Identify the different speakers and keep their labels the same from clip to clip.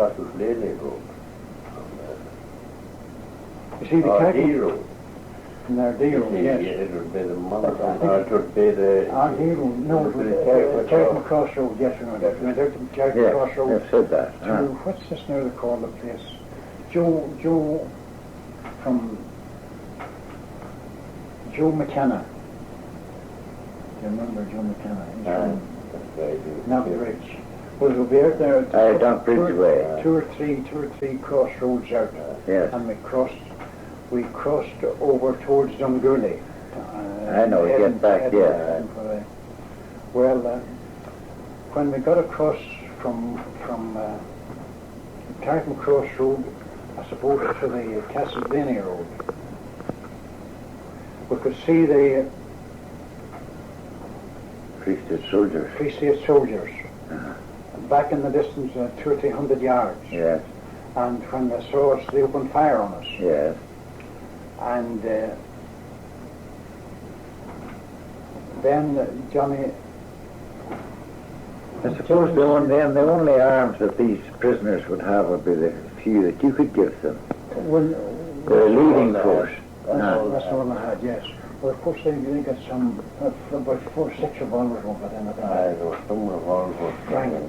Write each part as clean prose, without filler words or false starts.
Speaker 1: that was Lely Road.
Speaker 2: You see the
Speaker 1: D Road.
Speaker 2: And there, D Road, yes.
Speaker 1: It would be the Monaghan, or it would be the...
Speaker 2: D Road, no, it was the Carrickman Crossroad, yes, we went out to the Carrickman Crossroad.
Speaker 3: Yes, said that.
Speaker 2: What's this now they call the place? Joe from Joe McKenna. Do you remember Joe McKenna? Not rich. Well, we'll be out there.
Speaker 3: Down Bridgeway.
Speaker 2: Two or three crossroads out.
Speaker 3: Yes.
Speaker 2: And we crossed over towards Dungully.
Speaker 3: I know. Get back. Yeah.
Speaker 2: Well, when we got across from Carrickman Crossroad, I suppose to the Castlevania Road, we could see the
Speaker 3: Free State soldiers.
Speaker 2: Back in the distance, 200 or 300 yards.
Speaker 3: Yes.
Speaker 2: And when they saw us, they opened fire on us.
Speaker 3: Yes.
Speaker 2: And then Johnny...
Speaker 3: I suppose the only arms that these prisoners would have would be the few that you could give them. The leading force.
Speaker 2: That's all I had, yes. Well, of course, they got some, about 4 or 6 revolvers over then.
Speaker 1: There were some revolvers.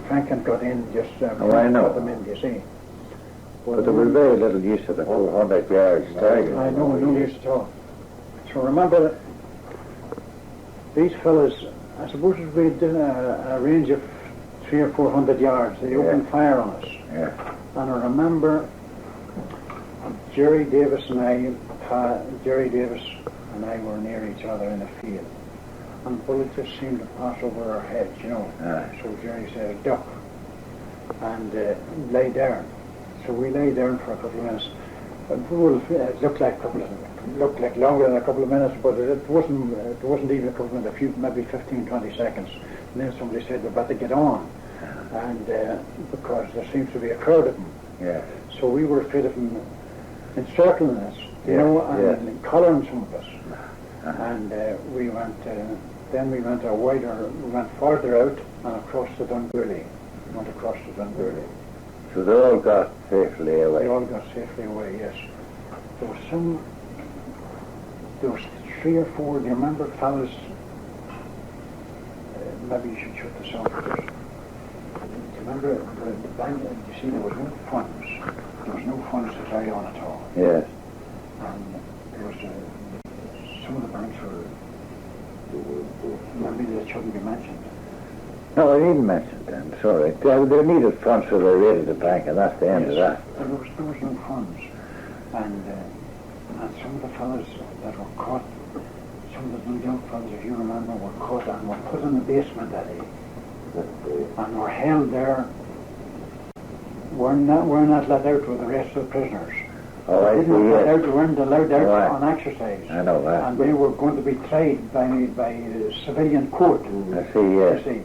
Speaker 2: Franklin got in just...
Speaker 3: I know.
Speaker 2: Got them in, you see.
Speaker 3: But there was very little use of the 400 yards target.
Speaker 2: I know, no use at all. So remember that these fellas, I suppose we did a range of 300 or 400 yards. They opened fire on us.
Speaker 3: Yeah.
Speaker 2: And I remember Jerry Davis and I were near each other in a field. And bullets just seemed to pass over our heads, you know. So Jerry said, duck, and lay down. So we lay down for a couple of minutes. It looked like longer than a couple of minutes, but it wasn't even a couple of minutes, maybe 15, 20 seconds. And then somebody said, we better get on. And because there seems to be a crowd of them.
Speaker 3: Yeah.
Speaker 2: So we were afraid of them encircling us, you know, and collaring some of us. And we went farther out and across the Dungully. Went across the Dungully.
Speaker 3: So they all got safely away.
Speaker 2: They all got safely away, yes. There was 3 or 4, do you remember, fellas? Maybe you should shoot this off. Do you remember the bank? You see, there was no funds. There was no funds to carry on at all.
Speaker 3: Yes.
Speaker 2: And there was some of the banks were, maybe they shouldn't be mentioned.
Speaker 3: No, I didn't mention them. Sorry. They needed funds, so they raided the bank, and that's the end of that.
Speaker 2: There was no funds. And some of the fellas that were caught, some of the young fellas, if you remember, were caught and were put in the basement that day. And were held there. Were not let out with the rest of the prisoners.
Speaker 3: Oh, I see,
Speaker 2: weren't allowed out on exercise.
Speaker 3: I know that.
Speaker 2: And they were going to be tried by civilian court.
Speaker 3: I see, yes.
Speaker 2: You see.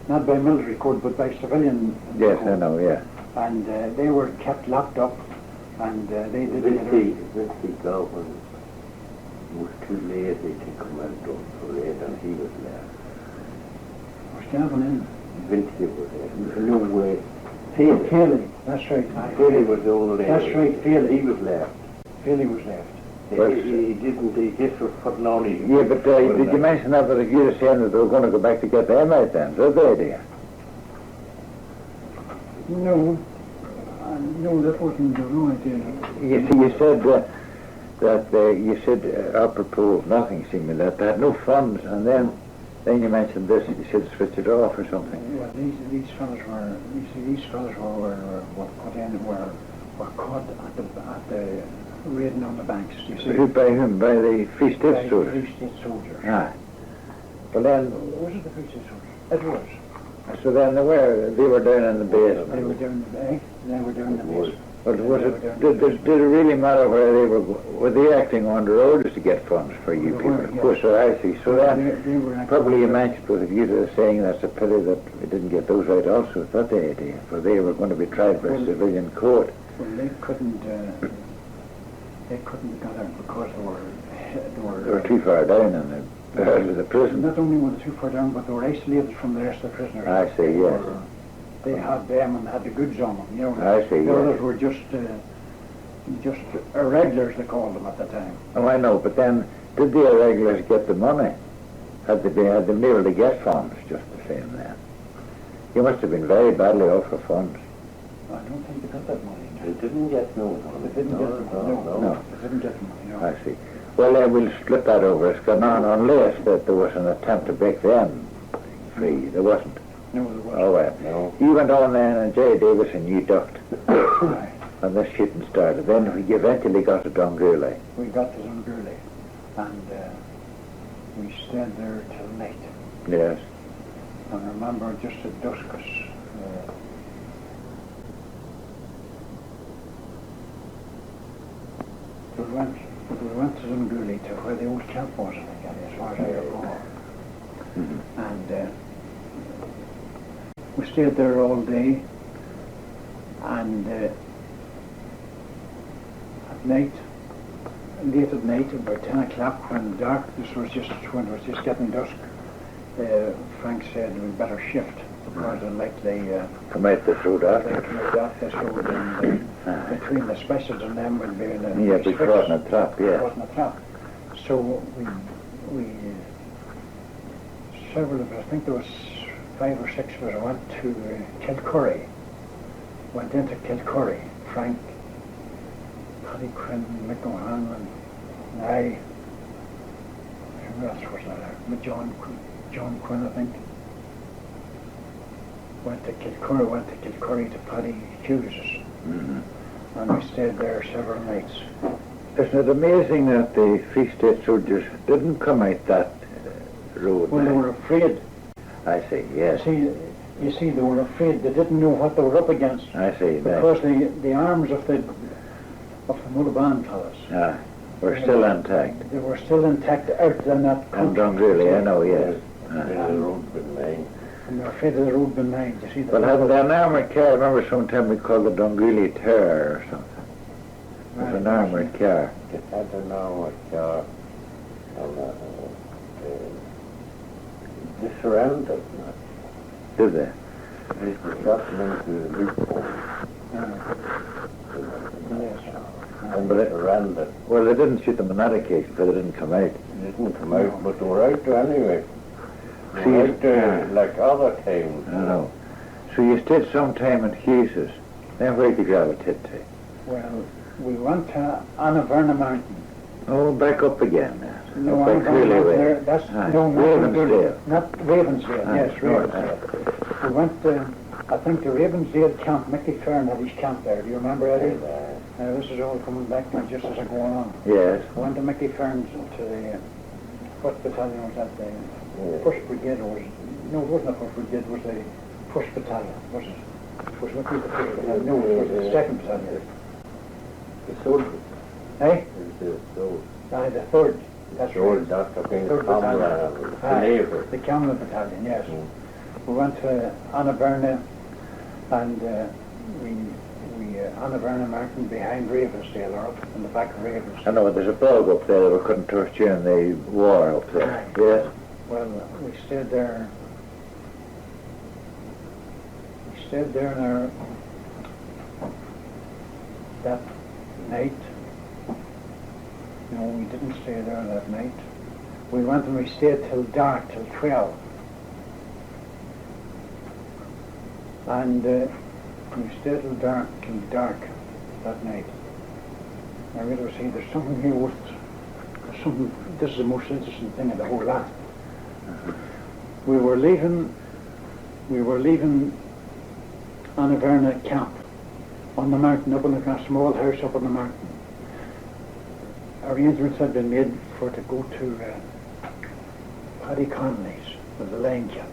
Speaker 2: Not by military court, but by civilian
Speaker 3: Yes,
Speaker 2: court.
Speaker 3: I know, yeah.
Speaker 2: And they were kept locked up, and they did
Speaker 1: Vinci Gowan was too lazy to come out of the parade, and he was there.
Speaker 2: Was Gavin in?
Speaker 1: Vinci was there. There was no way.
Speaker 2: Feely, that's right.
Speaker 1: Feely was the only.
Speaker 2: That's right, Feely.
Speaker 1: He was left.
Speaker 2: Feely was left.
Speaker 1: He didn't. He just was putting on his.
Speaker 3: Yeah, but did you mention that you were saying that they were going to go back to get them out then? Did they, dear?
Speaker 2: No, that wasn't the no idea.
Speaker 3: You see, you said apropos of nothing, seemingly, that they had no funds, and then you mentioned this. You said switch it off or something.
Speaker 2: Well, these fellas were. You see, these fellas were put in. Were caught at the raiding on the banks. You see.
Speaker 3: By whom? By the Free State soldiers.
Speaker 2: Free State soldiers.
Speaker 3: But then
Speaker 2: was it the Free State soldiers? It was.
Speaker 3: So then they were down in the basement.
Speaker 2: They were down in the basement.
Speaker 3: But did it really matter where they were they acting under orders to get funds for you people? Of course, so I see. So then, probably you mentioned with a view to saying that's a pity that we didn't get those right also. Is that the idea? For they were going to be tried by civilian court.
Speaker 2: Well, they couldn't get out because they
Speaker 3: were too far down in the prison.
Speaker 2: Not only were they too far down, but they were isolated from the rest of the prisoners.
Speaker 3: I see, yes.
Speaker 2: They had them and had the goods on them, you know.
Speaker 3: I see,
Speaker 2: The
Speaker 3: yeah.
Speaker 2: others were just irregulars, they called them at the time.
Speaker 3: Oh, I know, but then, did the irregulars get the money? Had they been able to get funds just the same then? You must have been very badly off for funds.
Speaker 2: I don't think they got that money.
Speaker 1: They didn't get no money.
Speaker 2: They didn't get the money, no. They didn't get the money, no.
Speaker 3: I see. Well, we'll split that over. It's gone on unless that there was an attempt to break them free. There wasn't.
Speaker 2: No, there wasn't.
Speaker 3: Oh, well.
Speaker 1: No.
Speaker 3: You went on then, and Jerry Davison, you ducked.
Speaker 2: Aye.
Speaker 3: And this shooting started. Then we eventually got to Dungooly.
Speaker 2: We got to Dungooly, and we stayed there till night.
Speaker 3: Yes.
Speaker 2: And I remember just at dusk, we went to Dungooly to where the old camp was, I think, as far as I recall.
Speaker 3: Mm-hmm.
Speaker 2: And we stayed there all day, and at night, late at night, about 10 o'clock, when darkness was just, when it was just getting dusk, Frank said we'd better shift because they'd likely
Speaker 3: Come out this road after.
Speaker 2: they come out off this road, and between the specials and them would be in a
Speaker 3: Yeah, be caught in a trap, yeah.
Speaker 2: caught in a trap. So we several of us, I think there was 5 or 6 of us, went to Kilcurry. Went into Kilcurry. Frank, Paddy Quinn, Mick O'Hanlon, and I. Who else was there? John Quinn, I think. Went to Kilcurry to Paddy Hughes's.
Speaker 3: Mm-hmm.
Speaker 2: And we stayed there several nights.
Speaker 3: Isn't it amazing that the Free State soldiers didn't come out that road?
Speaker 2: Well, they were afraid.
Speaker 3: I see, yes.
Speaker 2: You see, they were afraid. They didn't know what they were up against.
Speaker 3: I see,
Speaker 2: Because the arms of the Mulliban fellas
Speaker 3: were still intact.
Speaker 2: they were still intact out in that
Speaker 3: And
Speaker 2: country.
Speaker 3: Dungooly, I know, yes.
Speaker 1: The road been made.
Speaker 2: And they're afraid of the road being made. You see, the
Speaker 3: Well, hadn't they an armoured car? I remember sometime we called the Dungooly Terror or something. It was an armoured car.
Speaker 1: It had an armoured car. And they surrounded it.
Speaker 3: Did they?
Speaker 1: They shot them into the loophole.
Speaker 2: Yes.
Speaker 1: And
Speaker 3: But
Speaker 1: they
Speaker 3: it-
Speaker 1: surrounded.
Speaker 3: Well, they didn't shoot them in that occasion, because they didn't come out.
Speaker 1: They didn't come out, but they were out there anyway. They
Speaker 3: See,
Speaker 1: were out there like other towns.
Speaker 3: I know. So you stayed some time in Hughes's. Then where did you gravitate to?
Speaker 2: Well, we went to Anaverna Mountain.
Speaker 3: Oh, back up again.
Speaker 2: No,
Speaker 3: Up
Speaker 2: Anaverna
Speaker 3: Clearly
Speaker 2: Mountain
Speaker 3: way.
Speaker 2: there. That's
Speaker 3: Aye.
Speaker 2: no, not
Speaker 3: Ravensdale.
Speaker 2: Dungooly. Not Ravensdale.
Speaker 3: Aye.
Speaker 2: Yes, Ravensdale. We went to, I think, the Ravensdale camp. Mickey Fern had his camp there. Do you remember, Eddie? This is all coming back to me just as I go along.
Speaker 3: Yes.
Speaker 2: We went to Mickey Fern's to the what battalion was that? The First Brigade was no, it wasn't the First Brigade. It was the First Battalion, was it? It was Mickey the First Battalion. No, it was the Second Battalion.
Speaker 1: The soldiers.
Speaker 2: Eh?
Speaker 1: The soldiers.
Speaker 2: Aye, the Third. That's right.
Speaker 1: Dr. King's
Speaker 2: Third Battalion.
Speaker 1: the neighbour.
Speaker 2: The Camel Battalion, yes. We went to Anaverna, and we Anaverna Mountain behind Ravensdale, or up in the back of Ravensdale.
Speaker 3: I know, there's a bog up there that we couldn't touch during the war up there.
Speaker 2: Aye.
Speaker 3: Yes.
Speaker 2: Well, we stayed there. We stayed there in that night. No, we didn't stay there that night. We went and we stayed till dark, till 12. And we stayed till dark that night. Now, we see, there's something here worth, this is the most interesting thing of the whole lot. We were leaving Anaverna camp on the mountain, up in a small house up on the mountain. Arrangements had been made for to go to Paddy Conley's with the line camp.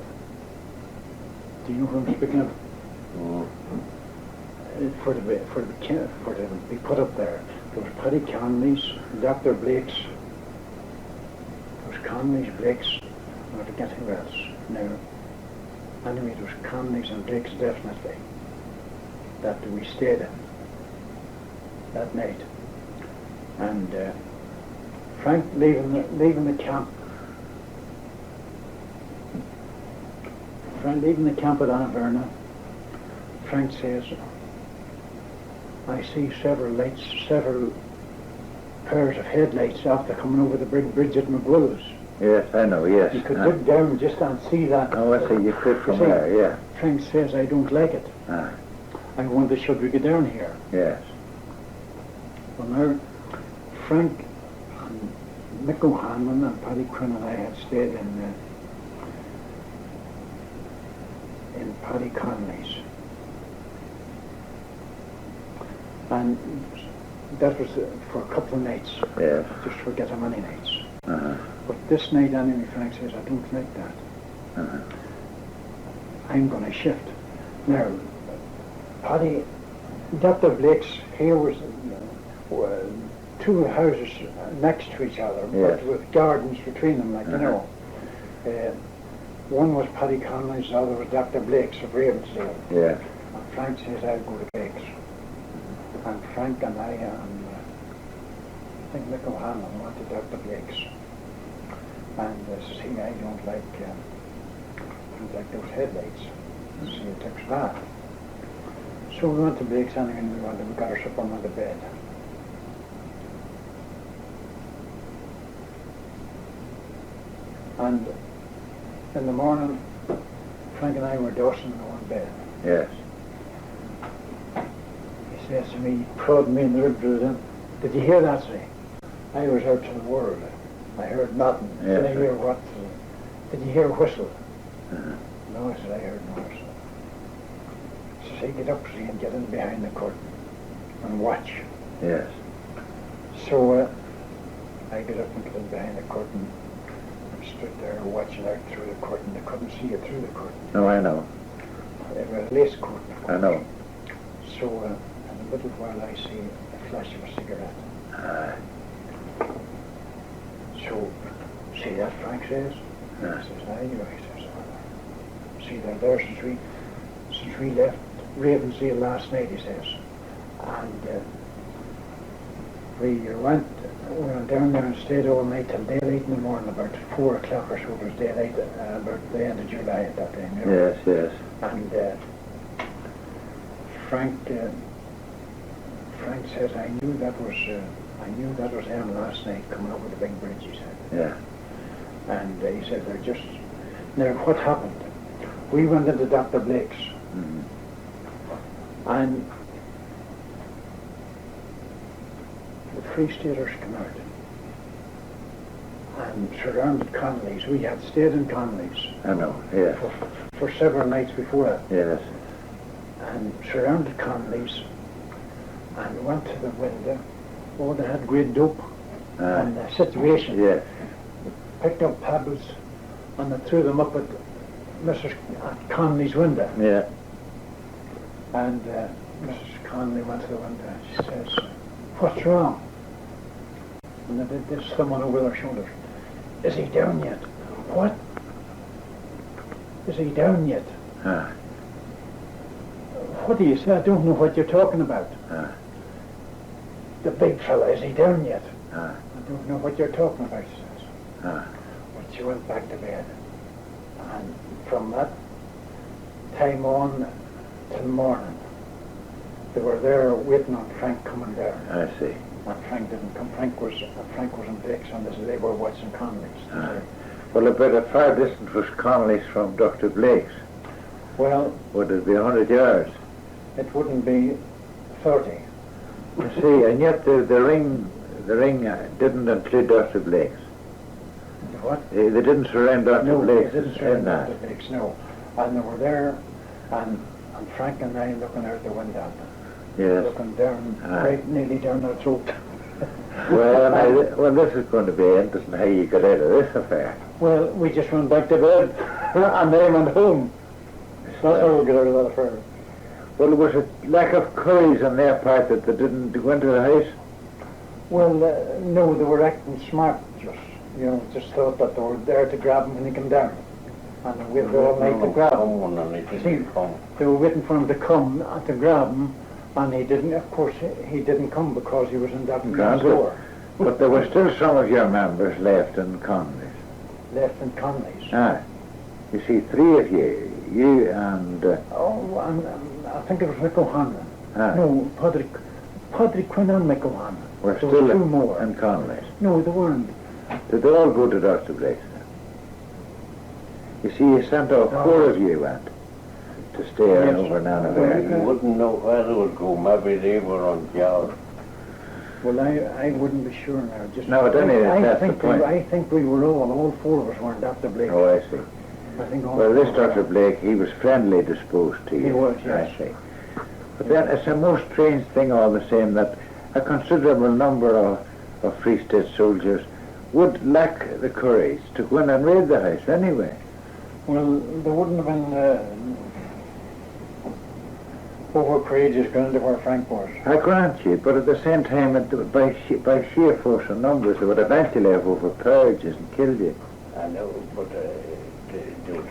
Speaker 2: Do you know who I'm speaking of? For to be put up there. There was Paddy Conley's, Dr. Blake's. There was Conley's, Blake's, and I forget who else. Now, anyway, there was Conley's and Blake's definitely that we stayed in that night. And Frank leaving the camp. Frank leaving the camp at Anaverna, Frank says, I see several lights, several pairs of headlights after coming over the big bridge at McGull's.
Speaker 3: Yes, I know, yes.
Speaker 2: You could look down just and see that.
Speaker 3: Oh, I see, you could from there, yeah.
Speaker 2: Frank says, I don't like it. I wonder, should we go down here?
Speaker 3: Yes.
Speaker 2: Well, now, Frank and Mick O'Hanlon and Paddy Quinn and I had stayed in Paddy Conley's. And that was for a couple of nights.
Speaker 3: Yes.
Speaker 2: Just forget how many nights. But this night, anyway, Frank says, I don't like that. I'm going to shift. Now, Paddy, Dr. Blake's here was two houses next to each other, but with gardens between them, like, you know. One was Paddy Conley's, the other was Dr. Blake's of Ravensdale.
Speaker 3: Yeah.
Speaker 2: And Frank says, I'll go to Blake's. And Frank and I I think Mick O'Hanlon went to Dr. Blake's. And says he, I don't like those headlights. See, it looks bad. So we went to Blake's and we got our supper and went to bed. And in the morning, Frank and I were dosing in one bed.
Speaker 3: Yes.
Speaker 2: He says to me, prodding me in the ribs, did you hear that, say? I was out to the world. I heard nothing.
Speaker 3: Yes.
Speaker 2: Did I hear what? Did you hear a whistle? No, I said, I heard no whistle. He says, hey, get up, see, and get in behind the curtain and watch.
Speaker 3: Yes.
Speaker 2: So I get up and get in behind the curtain and stood there watching out through the curtain. They couldn't see it through the curtain.
Speaker 3: No, I know.
Speaker 2: It was a lace curtain.
Speaker 3: I know.
Speaker 2: So in a little while I see a flash of a cigarette. So, see that, Frank says? He says, aye, he says, see, they're there since we left Ravensdale last night, he says. And we went down there and stayed all night till daylight in the morning, about 4 o'clock or so. It was daylight, about the end of July at that time. You know?
Speaker 3: Yes, yes.
Speaker 2: And Frank says, I knew that was them last night coming over the big bridge, he said.
Speaker 3: Yeah.
Speaker 2: And he said, they're just... Now, what happened? We went into Dr. Blake's. And the Free Staters came out and surrounded Connolly's. We had stayed in Connolly's.
Speaker 3: I know, yes.
Speaker 2: For several nights before that.
Speaker 3: Yes.
Speaker 2: And surrounded Connolly's and went to the window. Oh, they had great dope on the situation.
Speaker 3: Yes.
Speaker 2: Picked up pebbles and they threw them up at Mrs. Connolly's window.
Speaker 3: Yeah.
Speaker 2: And Mrs. Connolly went to the window and she says, what's wrong? And they did this, someone over their shoulders. Is he down yet? What? Is he down yet? What do you say? I don't know what you're talking about. The big fella, is he down yet? I don't know what you're talking about, she says. But she went back to bed. And from that time on till morning, they were there waiting on Frank coming down.
Speaker 3: I see.
Speaker 2: And Frank didn't come. Frank was in Blake's and they were watching Connolly's.
Speaker 3: Well, about a far distance was Connolly's from Dr. Blake's.
Speaker 2: Well,
Speaker 3: would it be 100 yards?
Speaker 2: It wouldn't be 30.
Speaker 3: You see, and yet the ring didn't include Dr. Blake's.
Speaker 2: What?
Speaker 3: They didn't surround Dr.
Speaker 2: No,
Speaker 3: Blake's.
Speaker 2: they didn't surround Dr. Blake's, no. And they were there, and Frank and I looking out the window.
Speaker 3: Yes.
Speaker 2: Looking down, right nearly down our throat.
Speaker 3: Well, this is going to be interesting how you got out of this affair.
Speaker 2: Well, we just went back to bed, and they went home. That's how we got out of that affair.
Speaker 3: Well, was it lack of courage on their part that they didn't go into the house?
Speaker 2: Well, no, they were acting smart, just thought that they were there to grab him when he came down. And they waited all night to grab him. See, they were waiting for him to come to grab him, and he didn't, of course, he didn't come because he was in that door.
Speaker 3: But there were still some of your members left in Connolly's.
Speaker 2: Left in Connolly's?
Speaker 3: You see, 3 of you and...
Speaker 2: I think it was Mick O'Hanlon.
Speaker 3: Ah.
Speaker 2: No, Padre Quinn and Mick O'Hanlon.
Speaker 3: We're
Speaker 2: There
Speaker 3: still
Speaker 2: were two more.
Speaker 3: in Conley.
Speaker 2: No, they weren't.
Speaker 3: Did they all go to Dr. Blake's? You see, you sent out four of you went to stay
Speaker 2: Yes.
Speaker 3: over in
Speaker 1: You
Speaker 3: Annabelle.
Speaker 1: wouldn't know where they would go. Maybe they were on job.
Speaker 2: Well, I wouldn't be sure now. Just
Speaker 3: No, but anyway, that's the point.
Speaker 2: I think we were all four of us were Dr. Blake.
Speaker 3: Oh, I see.
Speaker 2: I think all
Speaker 3: Well,
Speaker 2: four
Speaker 3: this
Speaker 2: of us.
Speaker 3: Dr. Blake, he was friendly disposed to you.
Speaker 2: He was, yes.
Speaker 3: I see. But then it's a most strange thing all the same that a considerable number of Free State soldiers would lack the courage to go in and raid the house anyway.
Speaker 2: Well, there wouldn't have been over courageous going into where Frank was.
Speaker 3: I grant you, but at the same time, by sheer force of numbers, they would eventually have overpowered you and killed you.
Speaker 1: I know, but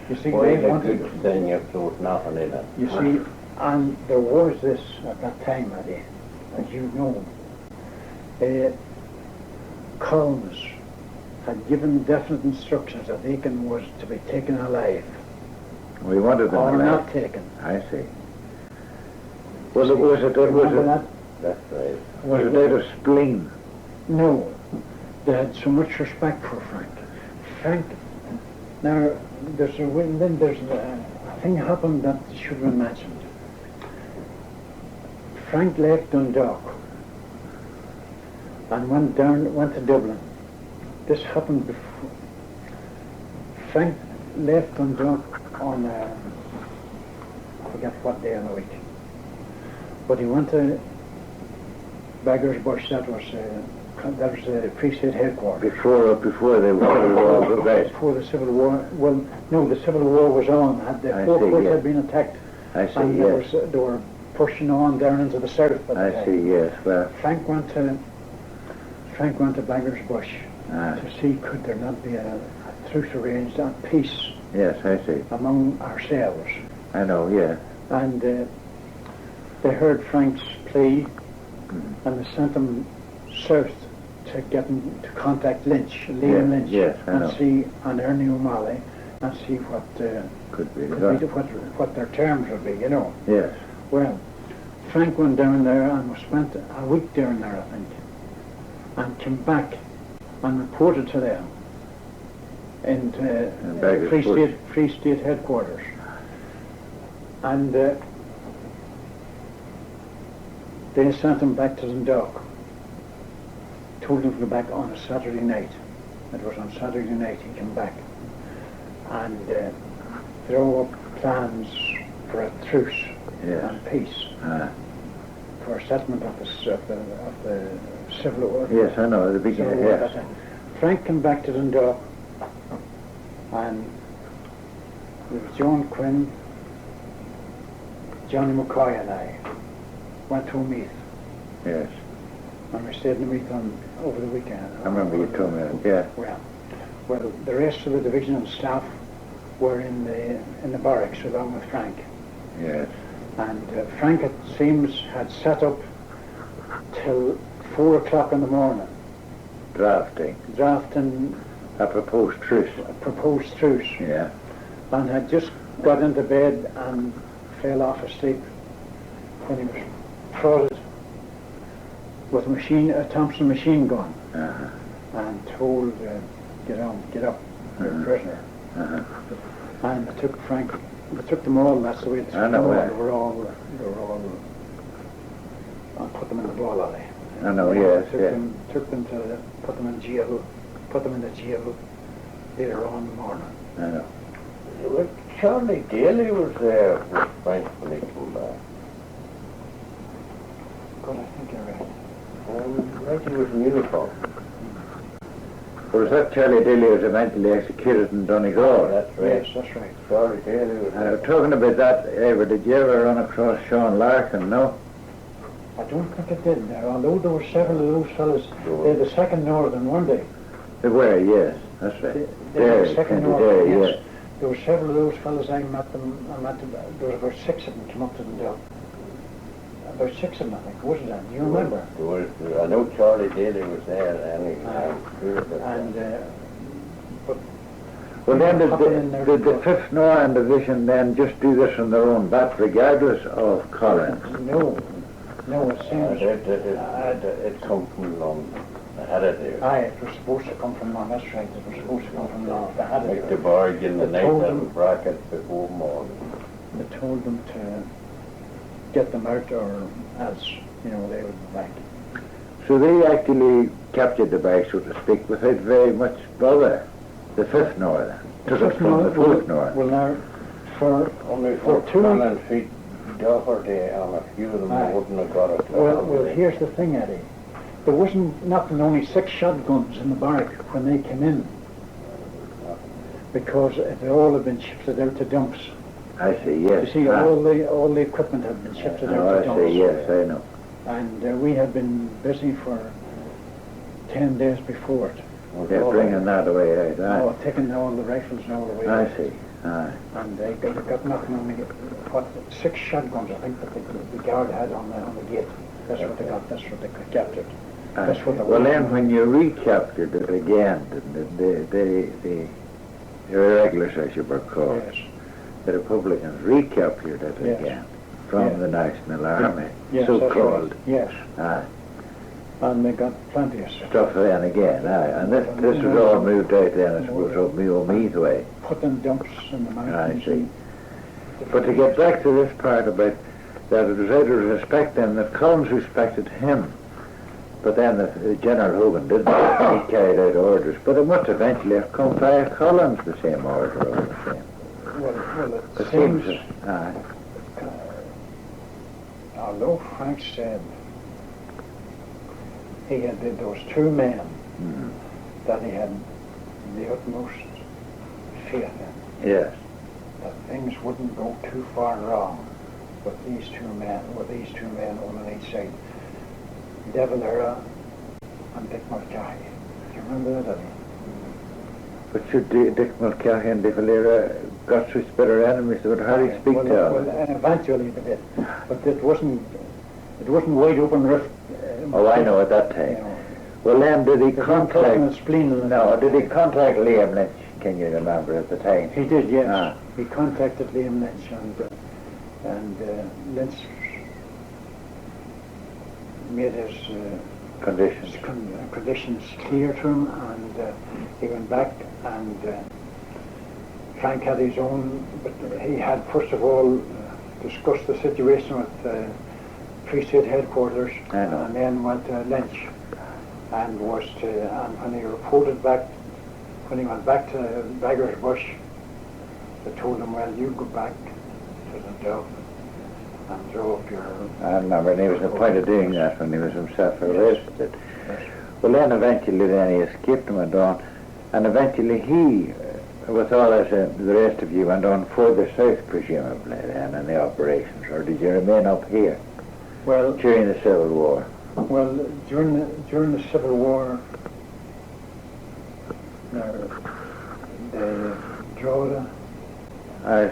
Speaker 2: You see, they wanted-
Speaker 1: good thing if there was nothing in it.
Speaker 2: You see, and there was this at that time, Eddie, as you know, Collins had given definite instructions that Aiken was to be taken alive
Speaker 3: We wanted them
Speaker 2: or
Speaker 3: alive.
Speaker 2: not taken.
Speaker 3: I see. Was it
Speaker 2: Remember that?
Speaker 1: That's right.
Speaker 3: was it out of spleen?
Speaker 2: No, they had so much respect for Frank. Frank, now there's a thing happened that should have been mentioned. Frank left Dundalk and went to Dublin. This happened before. Frank left Dundalk on I forget what day of the week, but he went to Beggar's Bush. That was the Free State headquarters.
Speaker 3: Before they were all progressed.
Speaker 2: Before the Civil War. Well, no, the Civil War was on. The
Speaker 3: I
Speaker 2: Fort
Speaker 3: see,
Speaker 2: Worth
Speaker 3: yes.
Speaker 2: had been attacked,
Speaker 3: I see,
Speaker 2: and
Speaker 3: yes.
Speaker 2: they were pushing on down into the south. At the
Speaker 3: I
Speaker 2: time.
Speaker 3: see, yes. Well,
Speaker 2: Frank went to Beggar's Bush
Speaker 3: ah,
Speaker 2: to see could there not be a truce arranged and peace
Speaker 3: yes, I see.
Speaker 2: among ourselves.
Speaker 3: I know, yeah.
Speaker 2: And they heard Frank's plea, and they sent him south to get him to contact Liam
Speaker 3: Yes,
Speaker 2: Lynch,
Speaker 3: yes, I know.
Speaker 2: and see, and Ernie O'Malley, and see what
Speaker 3: Could be.
Speaker 2: what their terms would be, you know.
Speaker 3: Yes.
Speaker 2: Well, Frank went down there and spent a week down there, I think, and came back and reported to them in
Speaker 3: Beggar's Bush.
Speaker 2: Free State headquarters. And they sent him back to Dundalk. Told him to go back on a Saturday night. It was on Saturday night he came back. And throw up plans for a truce
Speaker 3: Yes.
Speaker 2: and peace,
Speaker 3: Ah,
Speaker 2: for a settlement of the civil war.
Speaker 3: yes, I know. The
Speaker 2: Civil
Speaker 3: beginning,
Speaker 2: war at
Speaker 3: yes.
Speaker 2: that time. Frank came back to Dundalk, and there was John Quinn, Johnny McCoy and I went to a meet,
Speaker 3: Yes.
Speaker 2: and we stayed in the meet over the weekend.
Speaker 3: I remember you told me that, yeah.
Speaker 2: Well, the rest of the division and staff were in the barracks along with Frank.
Speaker 3: Yes.
Speaker 2: And Frank, it seems, had sat up till 4 o'clock in the morning,
Speaker 3: Drafting.
Speaker 2: drafting
Speaker 3: A proposed truce.
Speaker 2: a proposed truce,
Speaker 3: Yeah.
Speaker 2: and had just got into bed and fell off asleep when he was prodded with a Thompson machine gun,
Speaker 3: Uh-huh.
Speaker 2: and told, get up, you're a prisoner.
Speaker 3: Uh-huh.
Speaker 2: And they took Frank, they took them all, that's the way they
Speaker 3: I
Speaker 2: took
Speaker 3: know,
Speaker 2: them all.
Speaker 3: yeah.
Speaker 2: They were all, and put them in the ball alley.
Speaker 3: I know, yes,
Speaker 2: Took
Speaker 3: yeah.
Speaker 2: them, put them in jail, put them in the jail later on in the morning.
Speaker 3: I know.
Speaker 1: Well, Charlie Daly was there with Frank when he came back.
Speaker 2: God, I think you're right.
Speaker 1: Right, he was in uniform.
Speaker 3: Was that Charlie Daly was eventually executed in Donegal?
Speaker 1: That's right.
Speaker 2: Yes, that's right.
Speaker 1: Charlie Daly was there.
Speaker 3: Talking about that, Ivor, did you ever run across Sean Larkin, no?
Speaker 2: I don't think it did now, although there were several of those fellas, they're the second Northern, weren't they?
Speaker 3: They were, yes, that's right.
Speaker 2: They were the
Speaker 3: Derry,
Speaker 2: second
Speaker 3: County
Speaker 2: Northern,
Speaker 3: Derry,
Speaker 2: yes.
Speaker 3: yes.
Speaker 2: There were several of those fellas, I met them, there was about 6 of them came up to the door. About 6 of them, I think, wasn't there? Do you remember?
Speaker 1: There was, I know Charlie Daly was there, and he
Speaker 2: And, but
Speaker 3: Well, then
Speaker 2: hopping in there
Speaker 3: did the
Speaker 2: before.
Speaker 3: 5th Northern Division then just do this on their own bat, regardless of Collins?
Speaker 2: No, it seems.
Speaker 1: It come from London. They had it there.
Speaker 2: Aye, it was supposed to come from London. That's right. It was supposed to come from London. They had
Speaker 1: Like
Speaker 2: it.
Speaker 1: the barge in the
Speaker 2: They
Speaker 1: night
Speaker 2: told
Speaker 1: and
Speaker 2: them-
Speaker 1: bracket before morning.
Speaker 2: They told them to get them out, or else, they would be back.
Speaker 3: So they actually captured the bag, so to speak, without very much bother. The 5th Northern. Took it from the 4th Northern.
Speaker 2: Well, now, for
Speaker 1: Only
Speaker 2: For
Speaker 1: for
Speaker 2: two-
Speaker 1: 2 feet Doherty and a few of them
Speaker 2: Aye.
Speaker 1: wouldn't have got it.
Speaker 2: well, here's the thing, Eddie. There wasn't only 6 shotguns in the barrack when they came in, because they all had been shifted out to dumps.
Speaker 3: I see, yes.
Speaker 2: You see, all the equipment had been shifted out
Speaker 3: Oh,
Speaker 2: to
Speaker 3: I
Speaker 2: dumps.
Speaker 3: see, yes, I know.
Speaker 2: And we had been busy for 10 days before it.
Speaker 3: They're bringing that away out, aye.
Speaker 2: Taking all the rifles and all the way
Speaker 3: I
Speaker 2: out.
Speaker 3: see, aye.
Speaker 2: And they got nothing on the, 6 shotguns, I think, that the guard had on the gate. That's what they got, that's what they captured. That's what the
Speaker 3: Well, then when you recaptured it again, the irregulars, as you were called,
Speaker 2: Yes.
Speaker 3: the Republicans recaptured it
Speaker 2: Yes.
Speaker 3: again from
Speaker 2: Yeah.
Speaker 3: the National Army,
Speaker 2: Yes, that's
Speaker 3: so-called.
Speaker 2: right. Yes,
Speaker 3: Aye.
Speaker 2: and they got plenty of stuff.
Speaker 3: Stuff then again, aye. And this was all moved out then, I suppose, up Meath way.
Speaker 2: Put in dumps in the mountains.
Speaker 3: I see. But to get back to this part about that, it was out of respect then that Collins respected him. But then the General Hogan didn't. He carried out orders. But it must eventually have come via Collins, the same order all the same.
Speaker 2: Well,
Speaker 3: It
Speaker 2: it
Speaker 3: seems,
Speaker 2: seems,
Speaker 3: aye.
Speaker 2: although Frank said he had those 2 men
Speaker 3: Mhm.
Speaker 2: that he had the utmost faith in,
Speaker 3: Yes.
Speaker 2: that things wouldn't go too far wrong with these two men, one on each side, De Valera and Dick Mulcahy. Do you remember that?
Speaker 3: But should Dick Mulcahy and De Valera got such bitter enemies, they would hardly speak
Speaker 2: well,
Speaker 3: to
Speaker 2: well,
Speaker 3: them.
Speaker 2: and eventually they did, but it wasn't wide open rift.
Speaker 3: Oh, I know at that time.
Speaker 2: You know,
Speaker 3: Well, then, did he
Speaker 2: there's no talking
Speaker 3: contact...
Speaker 2: of spleen in the
Speaker 3: No, did he contact Liam Lynch? Can you remember at the time?
Speaker 2: He did, yes.
Speaker 3: Ah.
Speaker 2: He contacted Liam Lynch, and Lynch made his
Speaker 3: Conditions.
Speaker 2: conditions clear to him, and he went back, and Frank had his own, but he had first of all discussed the situation with Free State headquarters,
Speaker 3: I know.
Speaker 2: and then went to Lynch, and when he reported back, when he went back to Beggar's Bush, they told him, well, you go back to the dub and draw up your...
Speaker 3: I remember, and he was on the point of doing that when he was himself arrested. Well, then eventually he escaped and went on, and eventually he, with all us, the rest of you, went on further south, presumably, then, in the operations, or did you remain up here
Speaker 2: Well,
Speaker 3: during the Civil War?
Speaker 2: well, during the Civil War, the Drogheda,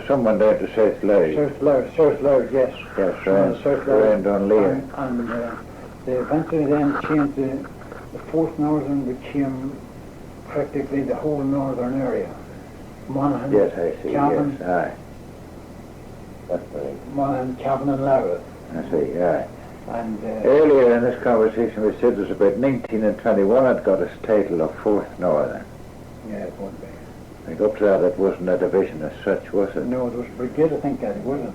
Speaker 3: Someone down to South Louth.
Speaker 2: South Louth, yes.
Speaker 3: Yes,
Speaker 2: South
Speaker 3: around Dunleer.
Speaker 2: And they eventually then changed the 4th Northern became practically the whole northern area. Monaghan,
Speaker 3: Yes, I see,
Speaker 2: Cavan,
Speaker 3: yes, aye.
Speaker 1: That's right.
Speaker 2: Monaghan, Cavan and Louth.
Speaker 3: I see, aye.
Speaker 2: And
Speaker 3: Earlier in this conversation we said it was about 19 and 21 had got its title of 4th Northern.
Speaker 2: yeah, it would be.
Speaker 3: Like up to that it wasn't a division as such, was it?
Speaker 2: No, it was Brigade, I think, that wasn't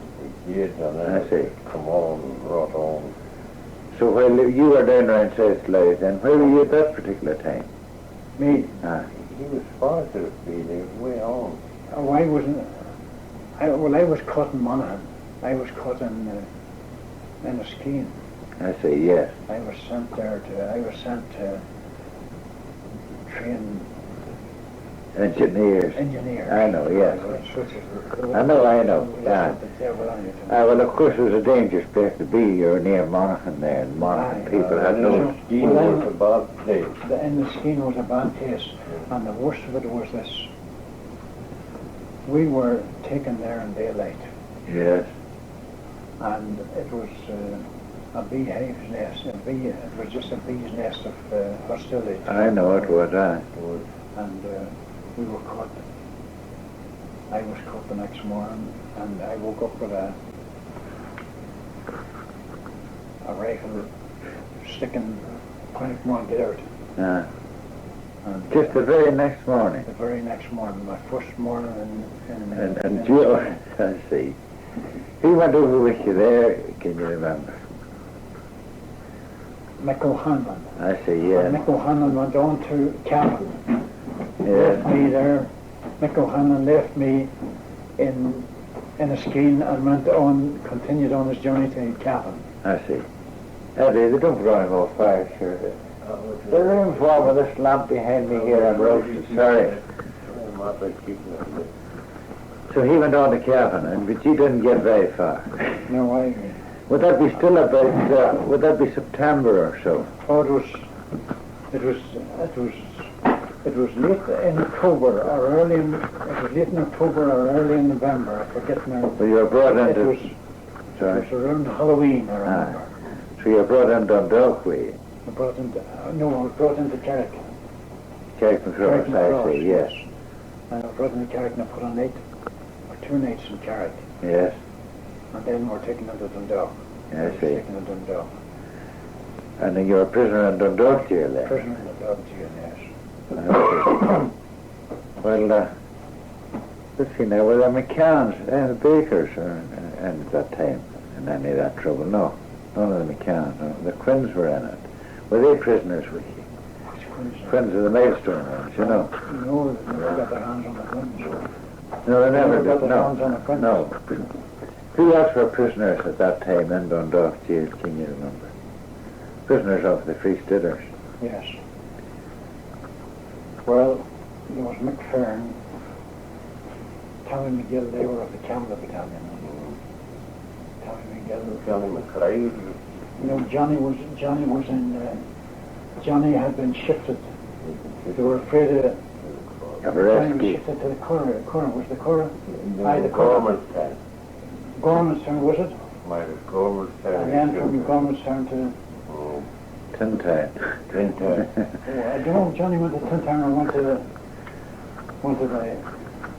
Speaker 2: it?
Speaker 1: Years and then
Speaker 3: I see.
Speaker 1: come on, brought on.
Speaker 3: So while you were down around South Louth, then where were you at that particular time?
Speaker 2: Me.
Speaker 3: Ah,
Speaker 1: He was far to the field, he was way on.
Speaker 2: Oh, I wasn't. I was caught in Monaghan. I was caught in a scheme.
Speaker 3: I see, yes.
Speaker 2: I was sent to train
Speaker 3: Engineers.
Speaker 2: engineers.
Speaker 3: I know, yes. I know, yeah.
Speaker 2: Well,
Speaker 3: Well, of course, it was a dangerous place to be. You're near Monaghan there, and Monaghan
Speaker 2: Aye.
Speaker 3: people had no...
Speaker 1: Dean
Speaker 2: Well,
Speaker 1: was a bad place.
Speaker 2: the scheme was a bad place, and the worst of it was this. We were taken there in daylight,
Speaker 3: Yes.
Speaker 2: and it was a beehive's nest. It was just a bee's nest of hostility.
Speaker 3: I know it was, aye.
Speaker 2: And we were caught I was cut the next morning, and I woke up with a rifle sticking, point, come on, get out. And,
Speaker 3: just the very next morning.
Speaker 2: The very next morning, my first morning
Speaker 3: And Joe, I see. Who went over with you there, can you remember?
Speaker 2: Mick O'Hanlon.
Speaker 3: I see, yeah.
Speaker 2: Mick O'Hanlon went on to Cavan. Left
Speaker 3: Yeah.
Speaker 2: me there. Mick O'Hanlon left me in a scheme and went on, continued on his journey to Cavan.
Speaker 3: I see. Eddie, they don't run no fire, sure. The room for with this lamp behind me here, I'm roasted, sorry. So he went on to Cavan, but you didn't get very far.
Speaker 2: No, I.
Speaker 3: Would that be still about, would that be September or so?
Speaker 2: Oh, it was late in October or early in, it was late in October or early in November, I forget now.
Speaker 3: Well, you were brought
Speaker 2: It
Speaker 3: into...
Speaker 2: was,
Speaker 3: sorry.
Speaker 2: it was around Halloween, I remember.
Speaker 3: So you were brought into Dundalk, were you?
Speaker 2: I was brought into Carrick.
Speaker 3: Carrickmacross, I see, yes.
Speaker 2: I was brought into Carrick and I put a night, or 2 nights in Carrick.
Speaker 3: Yes,
Speaker 2: And then we're taken into Dundalk.
Speaker 3: I see.
Speaker 2: Taken into Dundalk.
Speaker 3: And then you were a prisoner in Dundalk jail then?
Speaker 2: Prisoner in Dundalk jail, yes.
Speaker 3: Well, let's see now, were there McCanns and the Bakers at that time in any of that trouble? No, none of the McCanns. No. The Quinns were in it. Were they prisoners with you? Quinns of the Maelstrom ones, you know?
Speaker 2: No, they never got their hands on the Quinns.
Speaker 3: No, they never
Speaker 2: got
Speaker 3: did,
Speaker 2: their hands on the Quinns.
Speaker 3: no. Who else were prisoners at that time in Dundalk jail, can you remember? Prisoners of the Free Stidders.
Speaker 2: Yes. Well, there was McFern, Tommy McGill, they were of the Canada Battalion. Tommy McGill.
Speaker 1: Johnny McRae.
Speaker 2: No, Johnny had been shifted. They were afraid of
Speaker 3: Of a
Speaker 2: Johnny was
Speaker 3: rescue.
Speaker 2: shifted to the Curragh. Was the Curragh? Aye, the Curragh.
Speaker 1: Gormanstown.
Speaker 2: Gormanstown, was it?
Speaker 1: Might have Gormanstown.
Speaker 2: And then from Gormanstown to...
Speaker 3: Tintown.
Speaker 1: Tintown.
Speaker 2: Oh, I don't know if Johnny went to Tintown or went to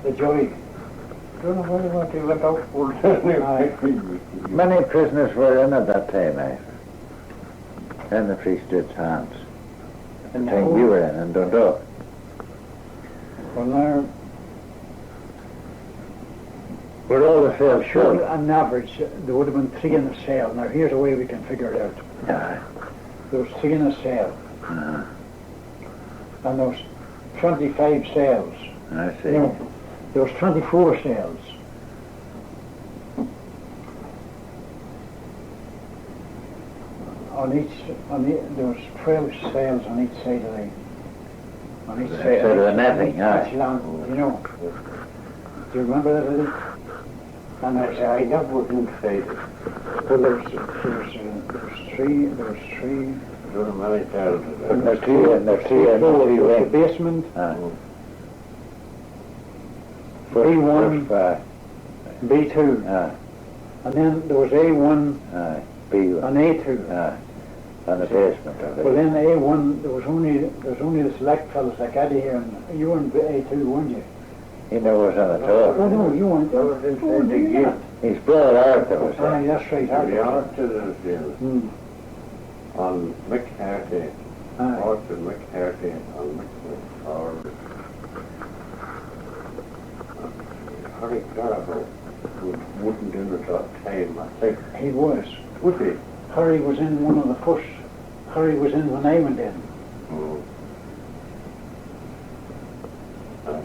Speaker 2: the Joy. I don't know whether he went to look out for it.
Speaker 3: Many prisoners were in at that time, in the Free State's hands.
Speaker 2: And
Speaker 3: The time you were in Dundalk.
Speaker 2: well, now,
Speaker 3: Were all the cells
Speaker 2: sure,
Speaker 3: full?
Speaker 2: on average, there would have been 3 in a cell. Now, here's a way we can figure it out.
Speaker 3: Yeah.
Speaker 2: There was 3 in a cell,
Speaker 3: Uh-huh.
Speaker 2: and there was 25 cells.
Speaker 3: I see.
Speaker 2: No, there was 24 cells. There was 12 cells on each side of
Speaker 3: Side of the netting, aye.
Speaker 2: each land, you know. Do you remember that, Eddie? And there was,
Speaker 1: I never wouldn't say it.
Speaker 2: well, there was 3,
Speaker 1: There were many cells.
Speaker 3: And there's 2 and there's 3 and
Speaker 2: floors.
Speaker 3: three
Speaker 2: There was
Speaker 3: wings.
Speaker 2: the basement,
Speaker 3: First,
Speaker 2: A1, B2, and then there was A1
Speaker 3: B1,
Speaker 2: and A2.
Speaker 3: and the basement of it.
Speaker 2: Well, then A1, there was only the select fellas like Eddie here, and you were in A2, weren't you?
Speaker 3: He never was on the
Speaker 2: Oh
Speaker 3: top.
Speaker 2: no, you weren't.
Speaker 1: That was inside the gate.
Speaker 3: His brother Arthur was
Speaker 2: Aye,
Speaker 3: there.
Speaker 2: that's right.
Speaker 1: The
Speaker 2: Arthur.
Speaker 1: Arthur is on McCarthy.
Speaker 2: Aye.
Speaker 1: Arthur McCarthy on McCarthy. Harry Garber wouldn't in at that time, I think.
Speaker 2: He was.
Speaker 1: Would he?
Speaker 2: Harry was in one of the first. Harry was in when I went in.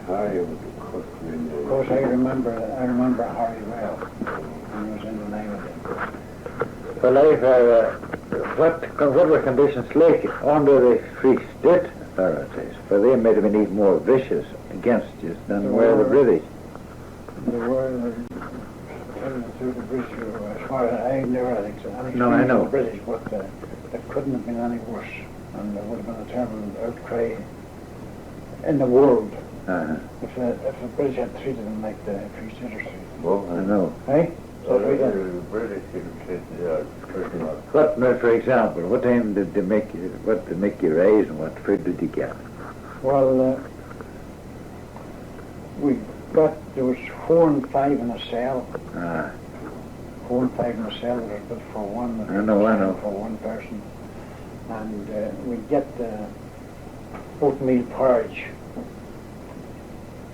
Speaker 1: Harry was the cook in
Speaker 2: Of course, I remember Harry well. When he was in when I went in.
Speaker 3: Well, what were conditions like under the Free State authorities? For they might have been even more vicious against you than were the British.
Speaker 2: There were through the British, as far as I never think so.
Speaker 3: No, I know.
Speaker 2: The British, but it couldn't have been any worse, and there would have been a terrible outcry in the world if the British had treated them like the Free Staters treated them.
Speaker 1: Well,
Speaker 3: I know.
Speaker 2: Eh?
Speaker 1: So the British didn't pretty much.
Speaker 3: What, for example, what time did they make you, what did make you rise and what food did you get?
Speaker 2: Well, there was 4 and 5 in a cell. 4 and 5 in a cell that was built for one.
Speaker 3: I know.
Speaker 2: For one person. And we'd get oatmeal porridge.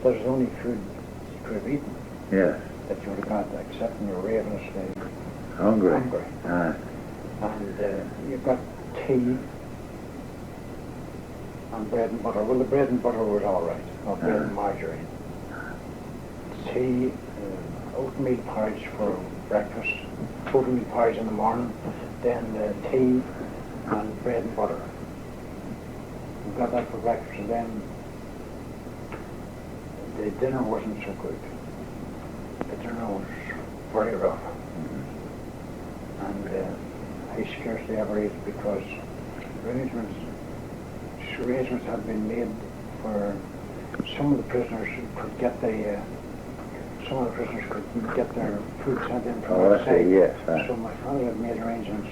Speaker 2: That was the only food you could have eaten.
Speaker 3: Yes.
Speaker 2: That you would have got, except when you were ravenously
Speaker 3: Hungry.
Speaker 2: And you got tea and bread and butter. Well, the bread and butter was all right, or bread and margarine. Tea, oatmeal porridge for breakfast, oatmeal porridge in the morning, then tea and bread and butter. We got that for breakfast, and then the dinner wasn't so good. The dinner was very rough. And I scarcely ever ate because arrangements had been made for some of the prisoners could get their food sent in from outside.
Speaker 3: Yes.
Speaker 2: So my father had made arrangements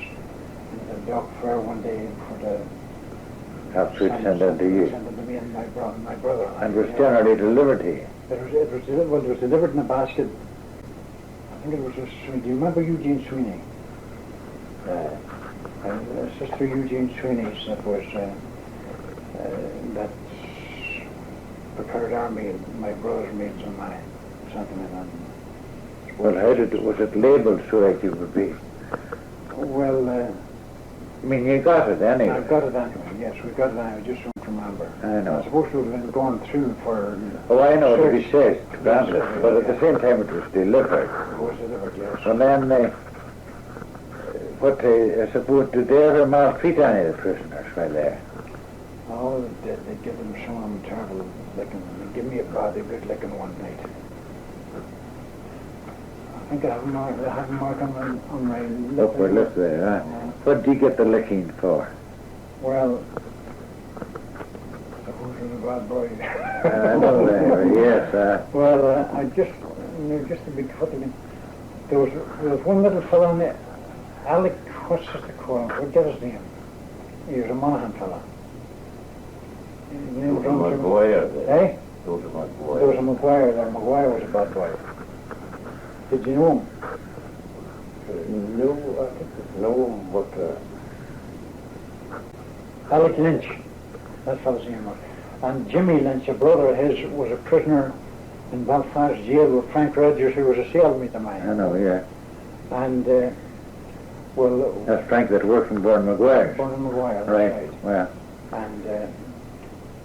Speaker 2: in the dock fair one day for the
Speaker 3: have food sent in to you.
Speaker 2: Sent in to me and my brother.
Speaker 3: And was generally delivered to you.
Speaker 2: It was delivered in a basket. I think it was do you remember Eugene Sweeney? Sister Eugene Sweeney's that was that prepared our meal, my brother's meals and mine, something like that.
Speaker 3: Well, was it labelled so that you would be?
Speaker 2: Well,
Speaker 3: I mean, you got it anyway.
Speaker 2: I got it anyway. Yes, we got it anyway. Just don't remember.
Speaker 3: I know.
Speaker 2: It's supposed to have been gone through for.
Speaker 3: Oh, I know what he says, granted, but at the same time it was delivered.
Speaker 2: It was delivered, yes.
Speaker 3: And then, I suppose, did they ever maltreat any of the prisoners while there?
Speaker 2: Oh, they give them some of them terrible licking. They give me a good licking one night. I think I have a mark on my lip.
Speaker 3: Upper lip there, huh? What did you get the licking for?
Speaker 2: Well, suppose it was a bad boy.
Speaker 3: I know that, yes.
Speaker 2: Well, I just to be cut again. There was one little fellow on there, Alec, what's his call? Forget his name. He was a Monaghan fellow. His name was
Speaker 1: Maguire.
Speaker 2: Eh?
Speaker 1: Those are Maguire.
Speaker 2: There was a Maguire there. Maguire was a bad boy. Did you know him?
Speaker 1: No, I think it's no, but
Speaker 2: Alec Lynch. That fellow's name was. And Jimmy Lynch, a brother of his, was a prisoner in Belfast jail with Frank Rogers, who was a cellmate of mine.
Speaker 3: I know, yeah.
Speaker 2: And, well...
Speaker 3: That's Frank that worked from Born Maguire.
Speaker 2: Born Maguire,
Speaker 3: right. Well.
Speaker 2: And,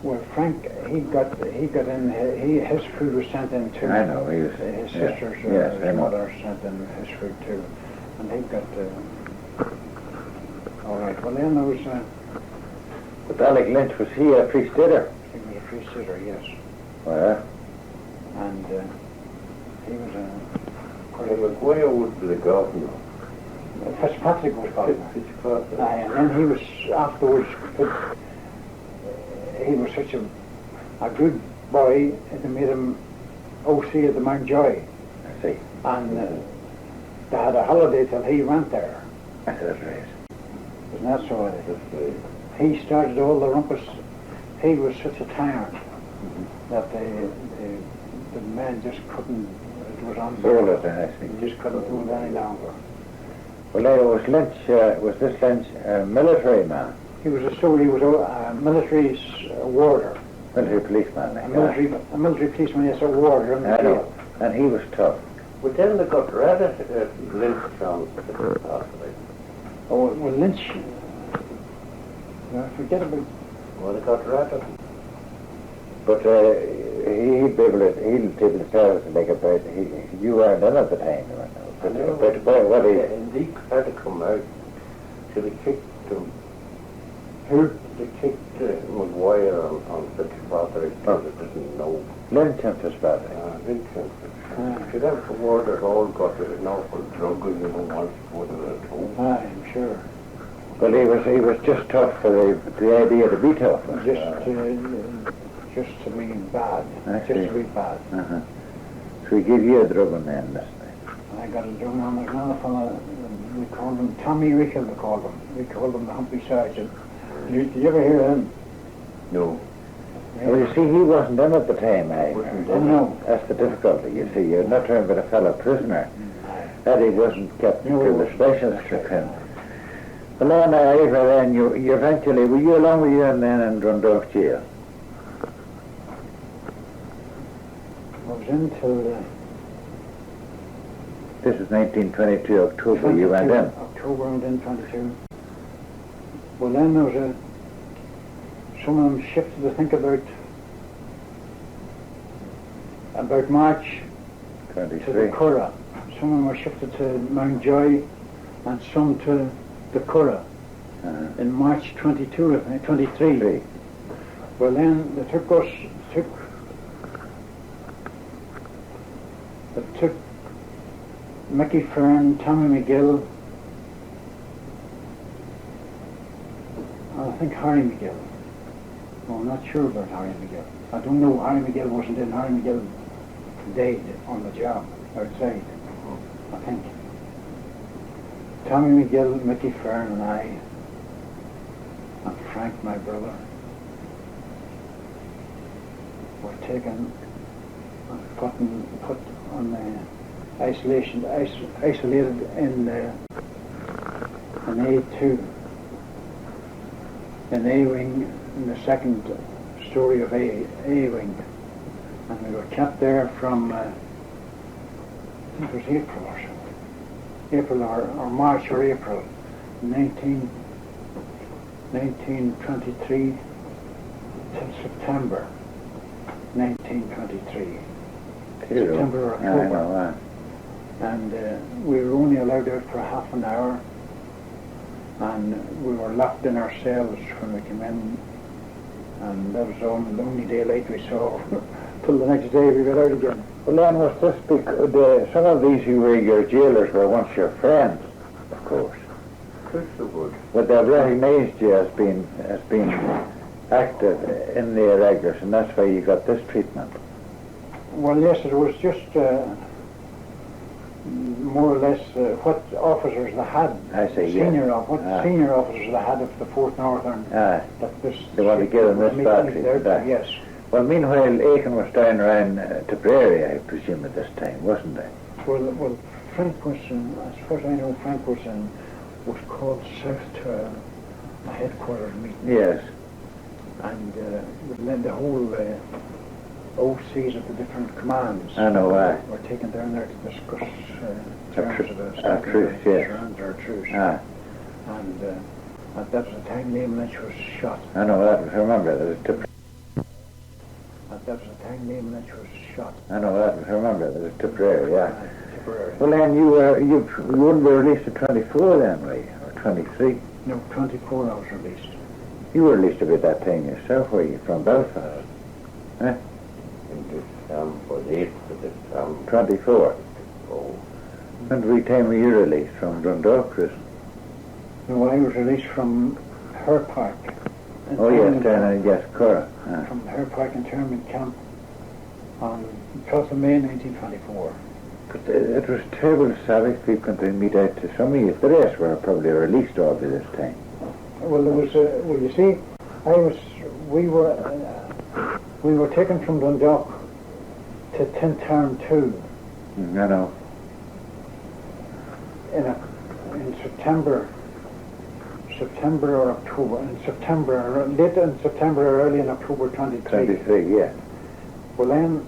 Speaker 2: well, Frank, he got in, his food was sent in too.
Speaker 3: I know, he was...
Speaker 2: His sisters, his mother sent in his food too. And he got, all right, well then there was...
Speaker 3: But Alec Lynch, was he a free sitter?
Speaker 2: He was a free sitter, yes.
Speaker 3: Well,
Speaker 2: And he was
Speaker 1: Maguire would be the governor.
Speaker 2: Fitzpatrick was governor.
Speaker 1: Fitzpatrick.
Speaker 2: And then he was afterwards. He was such a good boy, they made him OC at the Mountjoy.
Speaker 3: I see.
Speaker 2: And they had a holiday till he went there.
Speaker 3: That's right.
Speaker 2: Isn't that so? He started all the rumpus. He was such a tyrant that the men just couldn't. It was unbearable.
Speaker 3: I see.
Speaker 2: They just couldn't do it any longer.
Speaker 3: Well, was this Lynch a military man?
Speaker 2: He was a military warder.
Speaker 3: Military policeman.
Speaker 2: A military policeman, yes, a warder in the
Speaker 3: I know.
Speaker 2: jail.
Speaker 3: And he was tough.
Speaker 1: But then they got rid of Lynch on the
Speaker 2: Oh, well, Lynch, forget about...
Speaker 1: Well, they got rid of him.
Speaker 3: But he'd be able to tell us like about, you weren't in at the time.
Speaker 1: And he had to come out till he kicked him.
Speaker 2: Who?
Speaker 1: They kicked Maguire on Fitzpatrick because they didn't know.
Speaker 3: Lynch and Fitzpatrick.
Speaker 1: Lynch and Fitzpatrick. See, that's the word that all got an awful drug and you don't want to put it at home.
Speaker 2: I'm sure.
Speaker 3: Well, he was just tough for the idea to be tough.
Speaker 2: Just to be bad.
Speaker 3: I
Speaker 2: Just
Speaker 3: see.
Speaker 2: to be bad.
Speaker 3: Uh-huh. So he gave you a drubbing then this night.
Speaker 2: I got a drum on. There's another fellow, we called him Tommy Rickle, we called him. We called him the Humpy Sergeant. Did you ever hear him?
Speaker 1: No.
Speaker 3: Well, you see, he wasn't in at the time,
Speaker 1: Wasn't
Speaker 2: Oh,
Speaker 1: in.
Speaker 2: no.
Speaker 3: That's the difficulty, you see. You're not talking about a fellow prisoner. Eddie wasn't kept
Speaker 2: No,
Speaker 3: till the
Speaker 2: wasn't.
Speaker 3: specialist took him. Well, then, Ivor, then, you eventually, were you along with you and then in Dundalk jail?
Speaker 2: I was in till
Speaker 3: This is 1922, October, you went in.
Speaker 2: October, I went in 22. Well, then there was some of them shifted, I think, about March to the
Speaker 3: 23.
Speaker 2: Curragh. Some of them were shifted to Mountjoy and some to the Curragh in March 22, I think, 23.
Speaker 3: Three.
Speaker 2: Well, then they took Mickey Fern, Tommy McGill, and I think Harry McGill. No, I'm not sure about Harry McGill. I don't know. Harry McGill wasn't in. Harry McGill died on the job outside, I think. Tommy McGill, Mickey Fern, and I, and Frank, my brother, were taken and put on isolated in A2, in A wing, in the second story of A wing, and we were kept there from I think it was April or something. April or March or April 1923 till September 1923. September or October.
Speaker 3: I know,
Speaker 2: And we were only allowed out for half an hour, and we were locked in our cells when we came in, and that was the only daylight we saw till the next day we got out again.
Speaker 3: Well, then, was this because some of these who were your jailers were once your friends, of course.
Speaker 1: Christopher.
Speaker 3: But they recognised you as being active in the irregulars, and that's why you got this treatment.
Speaker 2: Well, yes, it was just more or less what officers they had.
Speaker 3: I see,
Speaker 2: senior
Speaker 3: yeah.
Speaker 2: Senior officers they had of the 4th Northern.
Speaker 3: Aye.
Speaker 2: That this
Speaker 3: They want to give them this battery.
Speaker 2: Yes.
Speaker 3: Well, meanwhile, Aiken was down around Tipperary, I presume, at this time, wasn't they?
Speaker 2: Well, Frank was, as far as I know, Frank was called south to a headquarters meeting.
Speaker 3: Yes.
Speaker 2: And then the whole OCs of the different commands
Speaker 3: I know why.
Speaker 2: were taken down there to discuss terms of
Speaker 3: a truce, yes.
Speaker 2: or truce.
Speaker 3: Ah,
Speaker 2: And that was the time Liam Lynch was shot.
Speaker 3: I know that. I remember that.
Speaker 2: That was the time Liam Lynch was shot.
Speaker 3: I know that. I remember that. It's Tipperary, yeah.
Speaker 2: Tipperary.
Speaker 3: Well, then you wouldn't be released at 24 then, were you? Or 23?
Speaker 2: No, 24 I was released.
Speaker 3: You were released about that time yourself, were you, from Belfast? Huh?
Speaker 1: In December, 8th of December.
Speaker 3: 24.
Speaker 1: Oh,
Speaker 3: And what time were you released from Dundalk prison?
Speaker 2: No, I was released from Her Park.
Speaker 3: Oh, yes, down in Curragh.
Speaker 2: From Her Park internment camp on 12th of May 1924.
Speaker 3: But it was terrible savage people to meet out to some of you. The rest were probably released all by this time.
Speaker 2: Well, there was, well, you see, we were taken from Dundalk to Tintern 2
Speaker 3: I know.
Speaker 2: in September or October. In September, late in September or early in October 23.
Speaker 3: 23, yeah.
Speaker 2: Well, then,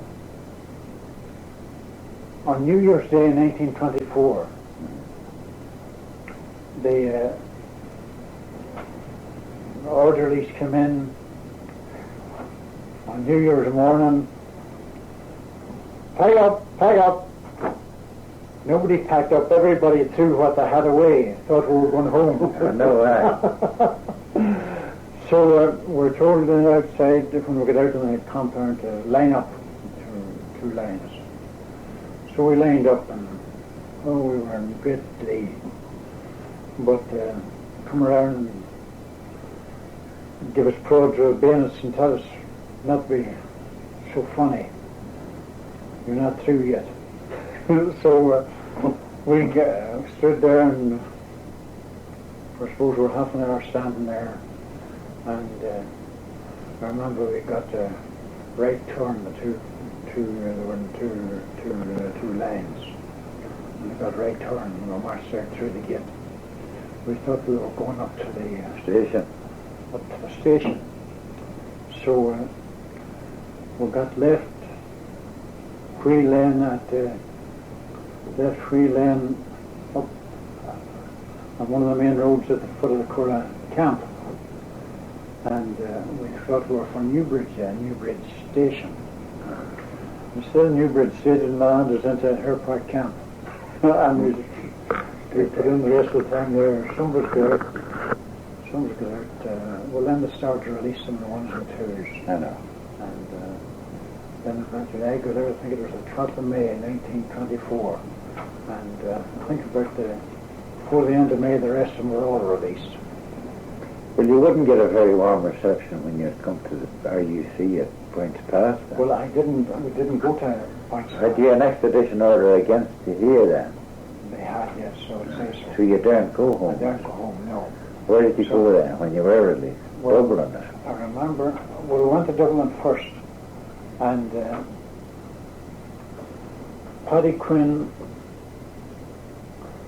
Speaker 2: on New Year's Day in 1924, the orderlies came in on New Year's morning. Pack up. Nobody packed up. Everybody threw what they had away. Thought we were going home.
Speaker 3: No way.
Speaker 2: So we're told outside when we get out of the compound to line up two lines. So we lined up, and we were in great glee. But come around and give us prods with bayonets and tell us not to be so funny. You're not through yet. So we stood there, and I suppose we're half an hour standing there, and I remember we got a right turn, there were two lanes. And we got right turn, and we marched there through the gate. We thought we were going up to the
Speaker 3: Station.
Speaker 2: Up to the station. So we got left free lane up on one of the main roads at the foot of the Curragh camp. And we thought we were from Newbridge Station. Instead of Newbridge Station, landed into Hare Park camp. And we put in the rest of the time there. Some was good. Well, then they started to release some of the ones and twos.
Speaker 3: I know.
Speaker 2: And then eventually I got there, I think it was the 12th of May 1924. And I think before the end of May, the rest of them were all released.
Speaker 3: Well, you wouldn't get a very warm reception when you come to the RUC at Points Pass.
Speaker 2: Well, we didn't go to Points Pass.
Speaker 3: Had you an expedition order against you here then?
Speaker 2: They had, yes, so it says so.
Speaker 3: So you daren't go
Speaker 2: I
Speaker 3: home?
Speaker 2: didn't go home, no.
Speaker 3: Where did you go then when you were released?
Speaker 2: Well,
Speaker 3: Dublin?
Speaker 2: I remember, we went to Dublin first, and Paddy Quinn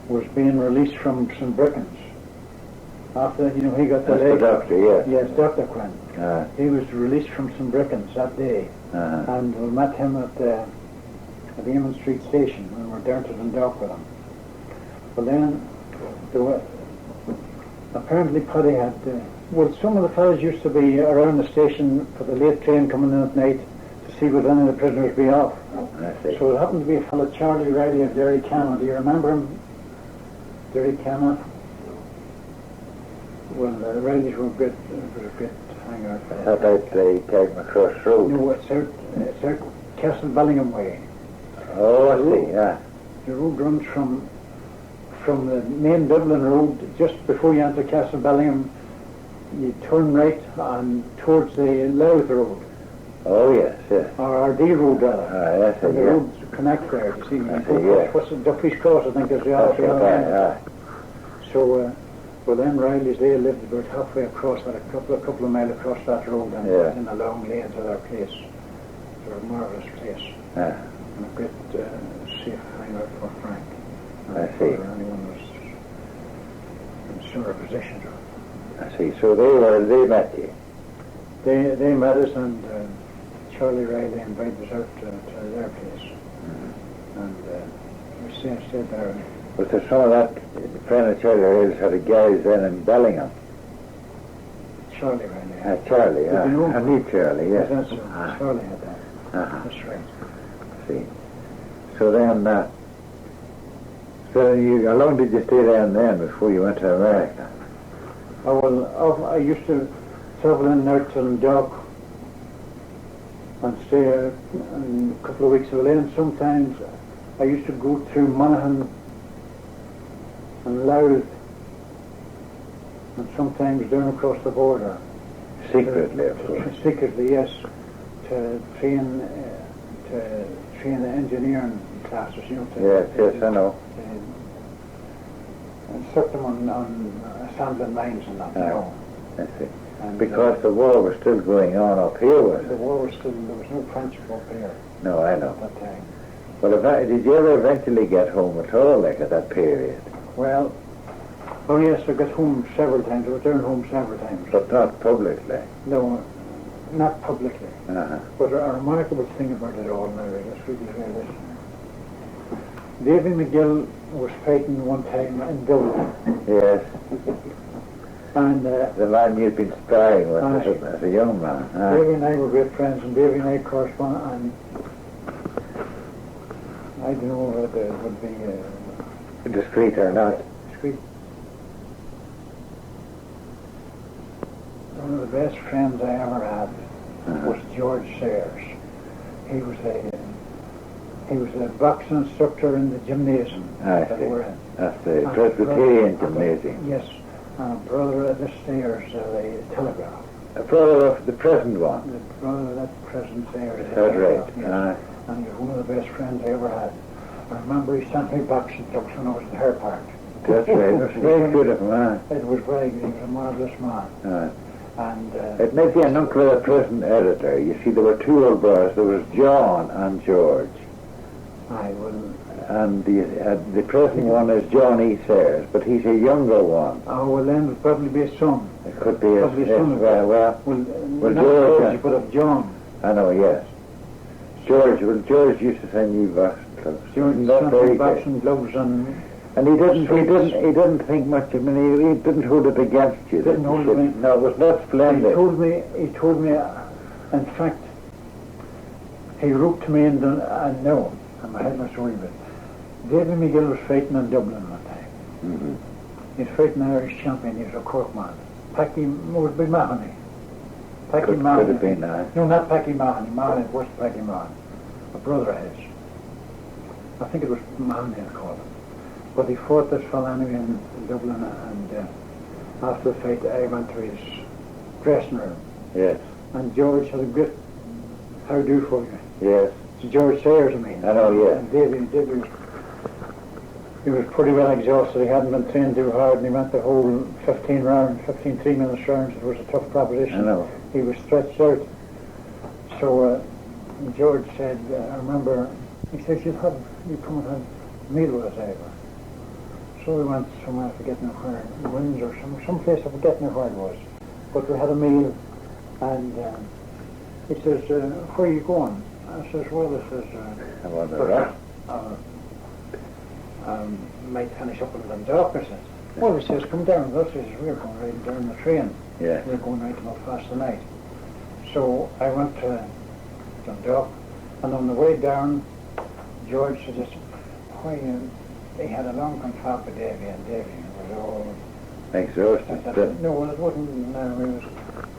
Speaker 2: was being released from St. Brickens. After, he got the
Speaker 3: That's
Speaker 2: leg.
Speaker 3: the doctor, yes.
Speaker 2: Yes, Dr. Quinn. He was released from St. Brickens that day, and we met him at the Eamon Street station, and we were down to Dundalk with him. But then, apparently Paddy had, some of the fellows used to be around the station for the late train coming in at night to see would any of the prisoners be off.
Speaker 3: I see.
Speaker 2: So it happened to be a fellow, Charlie Riley of Derry Cannon. Do you remember him? Derry Cannon? Well, the Rileys were a great hangout.
Speaker 3: I thought I'd play Tag Across Road.
Speaker 2: No, it's out Castle Bellingham way.
Speaker 3: Oh, I see, yeah.
Speaker 2: The road runs from the main Dublin road, just before you enter Castle Bellingham, you turn right and towards the Louth road.
Speaker 3: Oh, yes, yes.
Speaker 2: Or RD road, rather.
Speaker 3: Yes,
Speaker 2: And the
Speaker 3: yes.
Speaker 2: roads connect there, you see.
Speaker 3: I see, yes.
Speaker 2: What's the Duffy's Cross, I think, is the
Speaker 3: That's
Speaker 2: other
Speaker 3: right,
Speaker 2: end.
Speaker 3: yeah.
Speaker 2: So, well, then Riley's, they lived about halfway across that, a couple of miles across that road, and
Speaker 3: Yeah.
Speaker 2: in a long lane to their place. They're a marvellous place.
Speaker 3: Yeah.
Speaker 2: And a great safe hangout for Frank.
Speaker 3: I
Speaker 2: And
Speaker 3: see.
Speaker 2: for anyone who's in similar position to him.
Speaker 3: I see. So they met you.
Speaker 2: They met us, and Charlie Riley invited us out to their place. And we stayed there.
Speaker 3: Was there some of that friend of Charlie Hills had a garage then in Bellingham?
Speaker 2: Charlie Riley.
Speaker 3: Charlie,
Speaker 2: Did you know?
Speaker 3: I knew Charlie, yes.
Speaker 2: That's Charlie had that. That's right.
Speaker 3: See. So then, how long did you stay down then before you went to America?
Speaker 2: Oh, well, I used to travel in and out to Dundalk and stay a couple of weeks away, and sometimes I used to go through Monaghan and Louth, and sometimes down across the border.
Speaker 3: Secretly, of course.
Speaker 2: Secretly, yes, to train the engineering classes,
Speaker 3: Yes, I know.
Speaker 2: Instruct them on assembling mines and that,
Speaker 3: I see.
Speaker 2: And,
Speaker 3: Because the war was still going on up here, was
Speaker 2: the
Speaker 3: it?
Speaker 2: war was still, there was no friendship up here
Speaker 3: No, I know.
Speaker 2: at that time.
Speaker 3: Well, did you ever eventually get home at all, like at that period?
Speaker 2: Well, oh yes, I got home several times. I returned home several times.
Speaker 3: But not publicly.
Speaker 2: No, not publicly.
Speaker 3: Uh-huh.
Speaker 2: But a remarkable thing about it all now, let's really hear this. Davy McGill was fighting one time in Dublin.
Speaker 3: Yes.
Speaker 2: And
Speaker 3: The man you'd been sparring with as a young man.
Speaker 2: Davy and I were great friends, and Davy and I corresponded, and I don't know whether it would be
Speaker 3: Discreet or not.
Speaker 2: discreet. One of the best friends I ever had was George Sayers. He was a boxing instructor in the gymnasium
Speaker 3: I
Speaker 2: that
Speaker 3: see.
Speaker 2: we're in.
Speaker 3: That's the
Speaker 2: And
Speaker 3: Presbyterian
Speaker 2: brother-
Speaker 3: gymnasium.
Speaker 2: Yes, and a brother of this Sayers, the Telegraph.
Speaker 3: A brother of the present one.
Speaker 2: The brother of that present Sayers. the
Speaker 3: That's right.
Speaker 2: Telegraph, yes. And he was one of the best friends I ever had. I remember he sent me boxing clubs when I was in Hare Park.
Speaker 3: That's right. It was very good of him,
Speaker 2: It was very good. He was a marvellous man. And
Speaker 3: It may be an uncle of the prison editor. You see, there were two old brothers. There was John and George.
Speaker 2: I will.
Speaker 3: And the present one is John E. Sayers, but he's a younger one.
Speaker 2: Oh, well, then it would probably be a son.
Speaker 3: It could be a
Speaker 2: son.
Speaker 3: Well,
Speaker 2: not
Speaker 3: George,
Speaker 2: George, but of John.
Speaker 3: I know, yes. George used to send you boxing gloves.
Speaker 2: George sent boxing gloves
Speaker 3: and he didn't think much of me. He didn't hold it against you.
Speaker 2: Didn't hold it against.
Speaker 3: No, it was not splendid.
Speaker 2: He told me, in fact, he wrote to me and no, and I had my story with it. David McGill was fighting in Dublin one time.
Speaker 3: Mm-hmm.
Speaker 2: He was fighting an Irish champion. He was a Cork man. Packy would be Mahoney.
Speaker 3: Could have been that.
Speaker 2: No, not Packy Mahoney. Mahoney was Packy Mahoney. A brother of his. I think it was Mahoney I called him. But he fought this fellow anyway in Dublin, and after the fight I went to his dressing room.
Speaker 3: Yes.
Speaker 2: And George had a good how do for you.
Speaker 3: Yes.
Speaker 2: It's George Sayers, I mean.
Speaker 3: I know, yeah.
Speaker 2: And David he was pretty well exhausted. He hadn't been trained too hard, and he went the whole 15 3-minute rounds. It was a tough proposition.
Speaker 3: I know.
Speaker 2: He was stretched out. So George said, I remember, he says, you come and have a meal with us, Ivor. So we went somewhere, I forget now where, Windsor, some place, I forget now where it was. But we had a meal, and he says, where are you going? I says, well, this is... might finish up in Dundalk, I said. Well, he says, come down with us. He says, we're going right down the train.
Speaker 3: Yeah.
Speaker 2: We're going right to Belfast tonight. So I went to Dundalk, and on the way down, George suggested, he had a long confab with Davy, and Davy was all...
Speaker 3: Exhausted.
Speaker 2: No, well, it wasn't, no,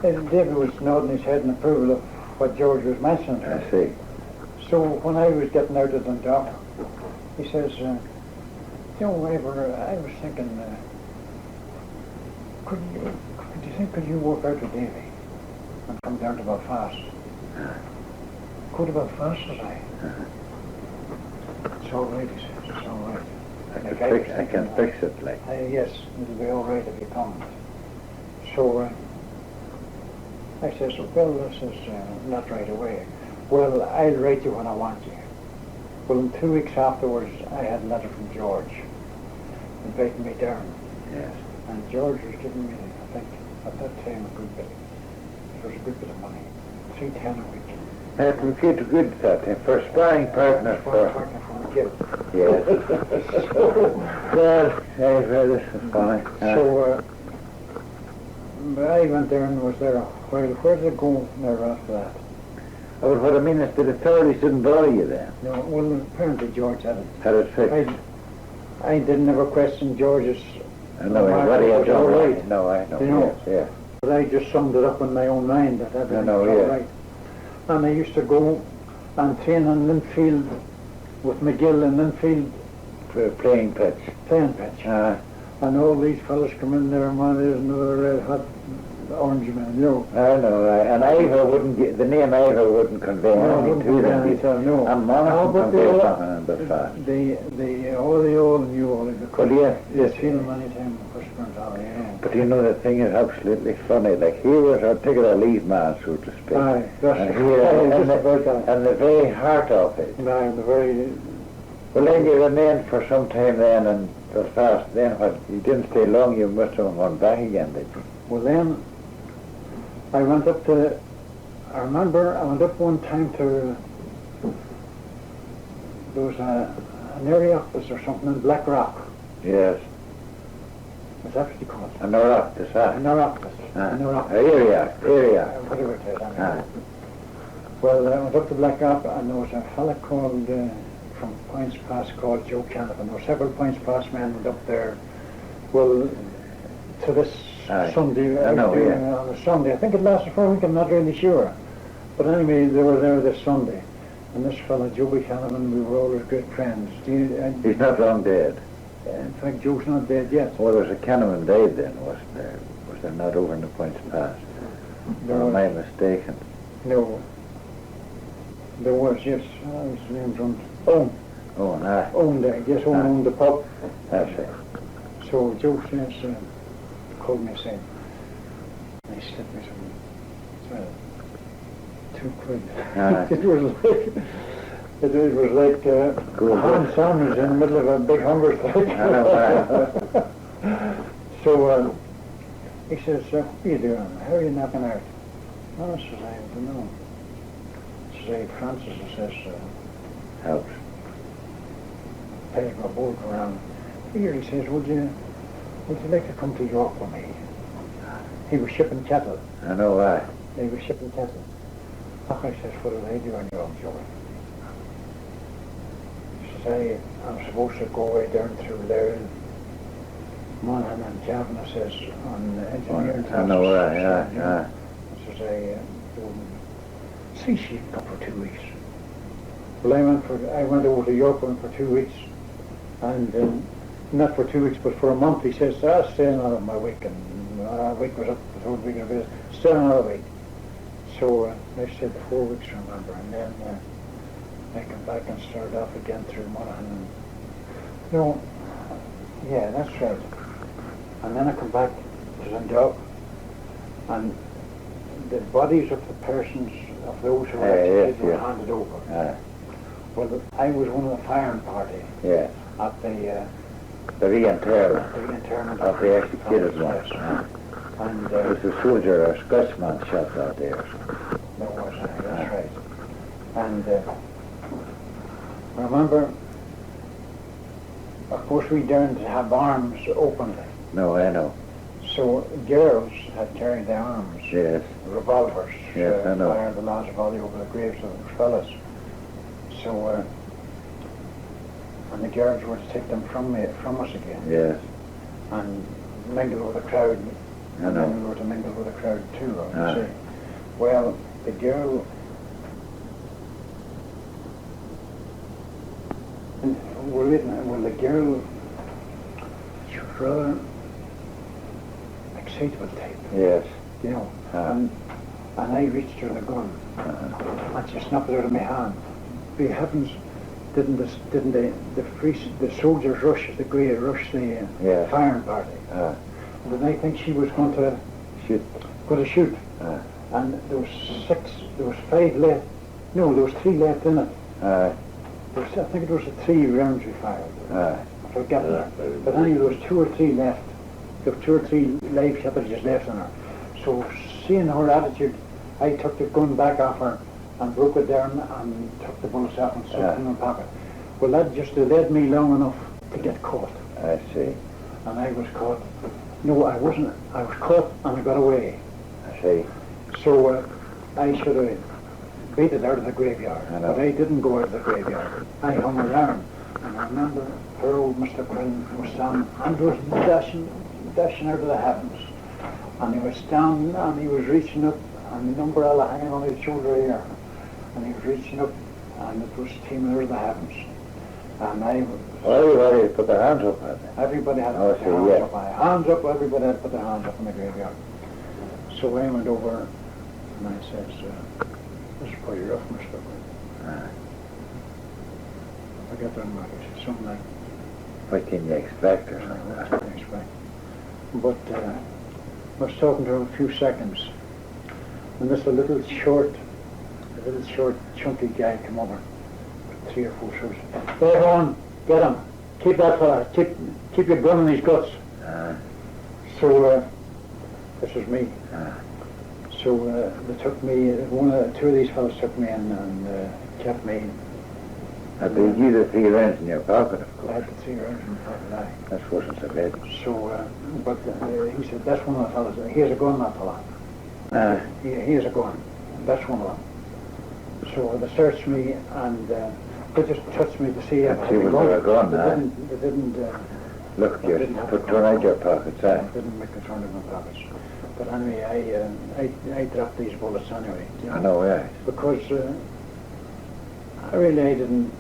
Speaker 2: Davy was nodding his head in approval of what George was mentioning.
Speaker 3: I see.
Speaker 2: So when I was getting out of Dundalk, he says, Ivor, I was thinking, could you work out with Davy and come down to Belfast? Go to Belfast, says I. It's all right, he says, it's all right.
Speaker 3: I can fix it, like.
Speaker 2: Yes, it'll be all right if you come. So I says, well, this is not right away. Well, I'll write you when I want you. Well, in 2 weeks afterwards, I had a letter from George inviting me down.
Speaker 3: Yes.
Speaker 2: And George was giving me, I think, at that time, a good bit. It was a good bit of money. $3.10 a week.
Speaker 3: That would get good that time for a sparring partner for
Speaker 2: McGill.
Speaker 3: Yes. Well, this is fine.
Speaker 2: So I went there and was there a while. Where did it go there after that?
Speaker 3: Oh, what I mean is the authorities didn't bother you then?
Speaker 2: No, well, apparently George had it.
Speaker 3: Had it fixed?
Speaker 2: I didn't ever question George's...
Speaker 3: I know, what he had done right. No, I know.
Speaker 2: You know?
Speaker 3: Yes.
Speaker 2: But I just summed it up in my own mind that everything was all right. And I used to go and train on Linfield with McGill in Linfield.
Speaker 3: Playing pitch.
Speaker 2: Playing pitch. And all these fellas come in there, man, there's another red hot orange man, you know.
Speaker 3: I know, and Ivor wouldn't the name Ivor wouldn't convey anything to them.
Speaker 2: No.
Speaker 3: And Monaghan conveyed something in Belfast.
Speaker 2: The old knew all of it.
Speaker 3: Well, yes.
Speaker 2: Seen him many times in Westburn Valley, you know.
Speaker 3: But you know, the thing is absolutely funny. Like, he was a particular lead man, so to speak.
Speaker 2: Aye,
Speaker 3: and the very heart of it.
Speaker 2: Aye, the very...
Speaker 3: Well, then you remained for some time then in Belfast. Then what? You didn't stay long, you must have gone back again, did you?
Speaker 2: Well, then, I went up to... I remember I went up one time to... There was an area office or something in Black Rock.
Speaker 3: Yes.
Speaker 2: What's that what you call it?
Speaker 3: An Oireachtas,
Speaker 2: An Oireachtas.
Speaker 3: Area.
Speaker 2: Whatever it is, I mean. Well, I went up to Black Rock and there was a fella called... from Points Pass called Joe Canavan. There were several Points Pass men went up there. Well, to this Sunday,
Speaker 3: on
Speaker 2: a Sunday. I think it lasted for a week, I'm not really sure. But anyway, they were there this Sunday. And this fellow, Joe Canavan, we were always great friends.
Speaker 3: He's not long dead.
Speaker 2: In fact, Joe's not dead yet.
Speaker 3: Well, there was a Canavan died then, wasn't there? Was there not over in the Points Pass? Or am I mistaken?
Speaker 2: No. There was, yes. His name's on...
Speaker 3: Owen,
Speaker 2: owned the pub.
Speaker 3: That's it.
Speaker 2: So Joe says, called me saying, he slipped me some, 2 quid.
Speaker 3: Ah.
Speaker 2: It was like, it was like
Speaker 3: Cool.
Speaker 2: ham sandwich in the middle of a big hunger strike. So he says, what are you doing? How are you knocking out? Oh, says I don't know. Says hey, Francis says,
Speaker 3: House.
Speaker 2: pay for a boat around. Here he says, would you like to come to York with me? He was shipping cattle.
Speaker 3: I know why.
Speaker 2: He was shipping cattle. I says, what do they do on your own, Joey? He says, I'm supposed to go way down through there. Monaghan and Kavanagh says on engineering.
Speaker 3: I know why, yeah.
Speaker 2: He says, see she come for 2 weeks. Well, I went over to York for 2 weeks, and not for 2 weeks, but for a month. He says, stay another my week, and a week was up, the whole week of it, stay another week. So I stayed 4 weeks, remember, and then I came back and started off again through Monaghan. No, yeah, that's right. And then I come back to Dundalk, and the bodies of the persons, of those who were executed were handed over. Well, I was one of the firing party at the reinterment
Speaker 3: of the executed ones.
Speaker 2: And
Speaker 3: it was a soldier or Scotsman shot out there.
Speaker 2: That was, that's right. And I remember, of course, we didn't have arms openly.
Speaker 3: No, I know.
Speaker 2: So girls had carried their arms,
Speaker 3: Yes.
Speaker 2: revolvers,
Speaker 3: Yes, I know.
Speaker 2: fired the last volley over the graves of those fellas. So, and the girls were to take them from us again.
Speaker 3: Yes.
Speaker 2: And mingle with the crowd.
Speaker 3: I
Speaker 2: And
Speaker 3: know.
Speaker 2: then we were to mingle with the crowd too, I would say. Well, the girl, well, the girl, she was rather excitable type,
Speaker 3: Yes.
Speaker 2: you know. And I reached her the gun, and she snapped it out of my hand. By heavens, didn't the soldiers rush the firing party? And I think she was going to shoot. And there was 5 left. No, there was 3 left in it. I think it was the 3 rounds we fired. I forget that. But anyway, there was 2 or 3 left. There were 2 or 3 live shepherds left in her. So seeing her attitude, I took the gun back off her and broke it down and took the bullets out and stuck them in my pocket. Well, that just delayed me long enough to get caught.
Speaker 3: I see.
Speaker 2: And I was caught. No, I wasn't. I was caught and I got away.
Speaker 3: I see.
Speaker 2: So I should have beat it out of the graveyard.
Speaker 3: I know.
Speaker 2: But I didn't go out of the graveyard. I hung around. And I remember poor old Mr. Quinn was down and was dashing out of the heavens. And he was down and he was reaching up and the umbrella hanging on his shoulder here. And he was reaching up and it was teeming out of the heavens. And I was...
Speaker 3: Everybody put their hands up at it.
Speaker 2: Everybody had to put their hands up. Hands up, everybody had to put their hands up in the graveyard. So I went over and I says, this is pretty rough, Mr. Quinn. I got done with it. Something like...
Speaker 3: What can you expect or
Speaker 2: I
Speaker 3: something?
Speaker 2: what can you expect? But I was talking to her a few seconds. And this little short, chunky guy came over. 3 or 4 soldiers. Hey, go on, get him. Keep that fella. Keep your gun in his guts. So this was me. So they took me. 2 of these fellas took me in and kept me.
Speaker 3: But you the 3 rounds in your pocket, of
Speaker 2: I
Speaker 3: course.
Speaker 2: had the 3 rounds in the pocket. Aye.
Speaker 3: That wasn't so bad.
Speaker 2: So, but he said that's one of the fellas. He has a gun, that fella. He has a gun. That's one of them. So they searched me and they just touched me to see if I had a gun. They didn't.
Speaker 3: Look, you put one out your pockets,
Speaker 2: I didn't make a turn of my pockets. But anyway, I dropped these bullets anyway. You know,
Speaker 3: I know, yeah.
Speaker 2: Because I didn't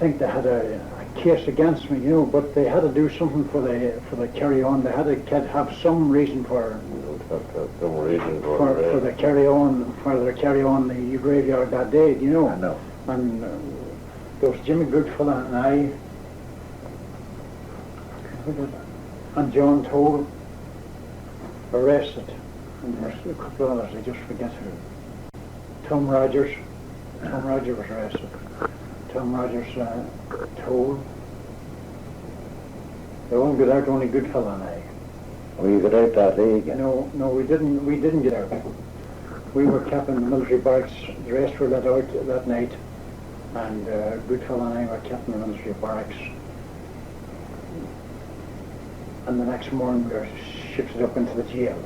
Speaker 2: think they had a case against me, you know, but they had to do something for the carry on. They had to have some reason for the carry on the graveyard that day, you know.
Speaker 3: I know.
Speaker 2: And there was Jimmy Goodfella and I and John Toll arrested And there was a couple of others, I just forget who. Tom Rogers. Tom Rogers was arrested. Tom Rogers told. They won't get out, only Goodfellow and I.
Speaker 3: We got out that day again.
Speaker 2: No, we didn't get out. We were kept in the military barracks. The rest were let out that night, and Goodfellow and I were kept in the military barracks. And the next morning we were shifted up into the jail.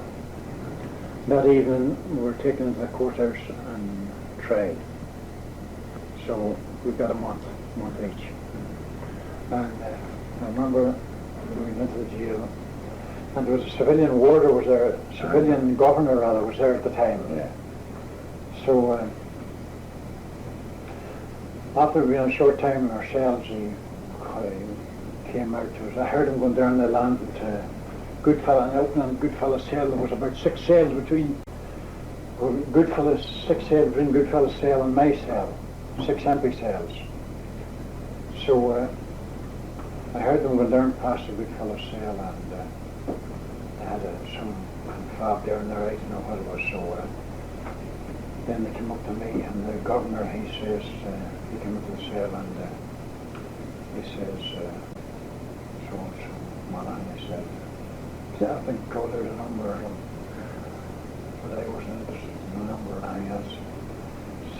Speaker 2: That evening we were taken into the courthouse and tried. So we got a month each. And I remember we went into the jail, and there was a civilian warder was there, civilian governor rather was there at the time.
Speaker 3: Yeah.
Speaker 2: So after being a short time in our cells, he came out to us. I heard him going down the land to Goodfellow, and opening Goodfellow's cell. There was about 6 cells between Goodfellow's cell and my cell, 6 empty cells. So I heard them go down past the Goodfellow's cell, and they had some confab there in their eyes, you know what it was. So then they came up to me, and the governor, he says, he came into the cell, and he says, so-and-so, Monaghan, he said, I think called out a number of them, but I wasn't interested in the number, and he has,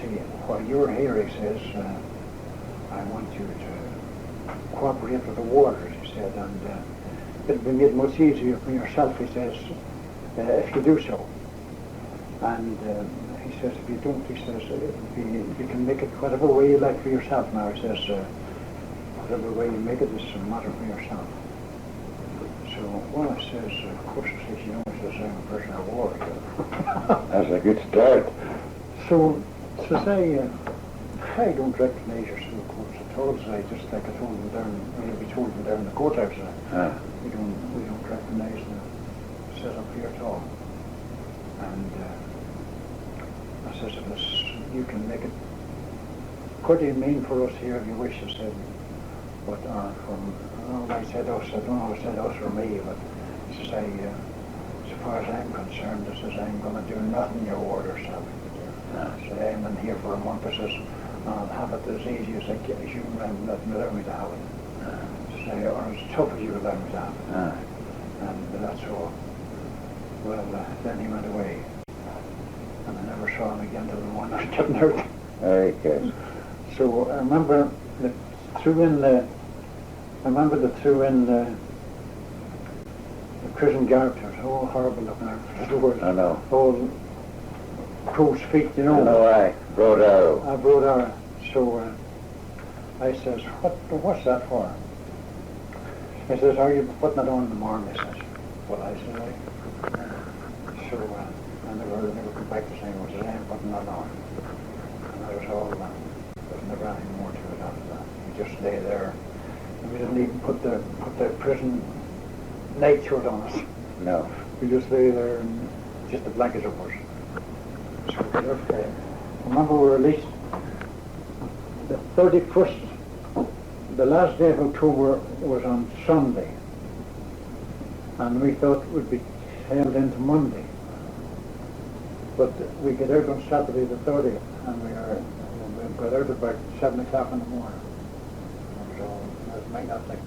Speaker 2: see, while you're here, he says, I want you to cooperate with the warders, he said, and it'll be made much easier for yourself, he says, if you do so. And he says, if you don't, he says, you can make it whatever way you like for yourself now. He says, whatever way you make it is a matter for yourself. So, well, I says, of course, I says, you know, he says, I'm a prisoner of war.
Speaker 3: That's a good start.
Speaker 2: So, says I don't recognize your civil courts at all. So I just like I told them down, we told them down in the courthouse. We don't recognize the setup here at all. And I says, you can make it quite mean for us here if you wish, I said. But I said us, I don't know if I said us or me, but I says, as far as I'm concerned, I says, I'm going to do nothing your orders have me to do. I said, I'm in here for a month, I says, I'll have it as easy as I can, as you allow me to have it. I say, or as tough as you allow me to have it. And that's all. Well, then he went away. And I never saw him again till the one I was getting out.
Speaker 3: Very good.
Speaker 2: So I remember they threw in the prison guard. It was all horrible looking out.
Speaker 3: I know.
Speaker 2: All crow's feet, you know.
Speaker 3: I know, I brought arrow.
Speaker 2: I brought arrow. So I says, what's that for? He says, are you putting it on in the morning? He says, well, I said, right. So, and they were come back to saying, well, I am putting that on. And that was all, there was never anything more to it after that. We just lay there. And we didn't even put the prison night shirt on us.
Speaker 3: No.
Speaker 2: We just lay there and just the blankets over us. So we left there. Remember we were released the 31st, the last day of October was on Sunday. And we thought it would be held into Monday. But we got out on Saturday the 30th, and we got out about 7 o'clock in the morning. So it was magnetic.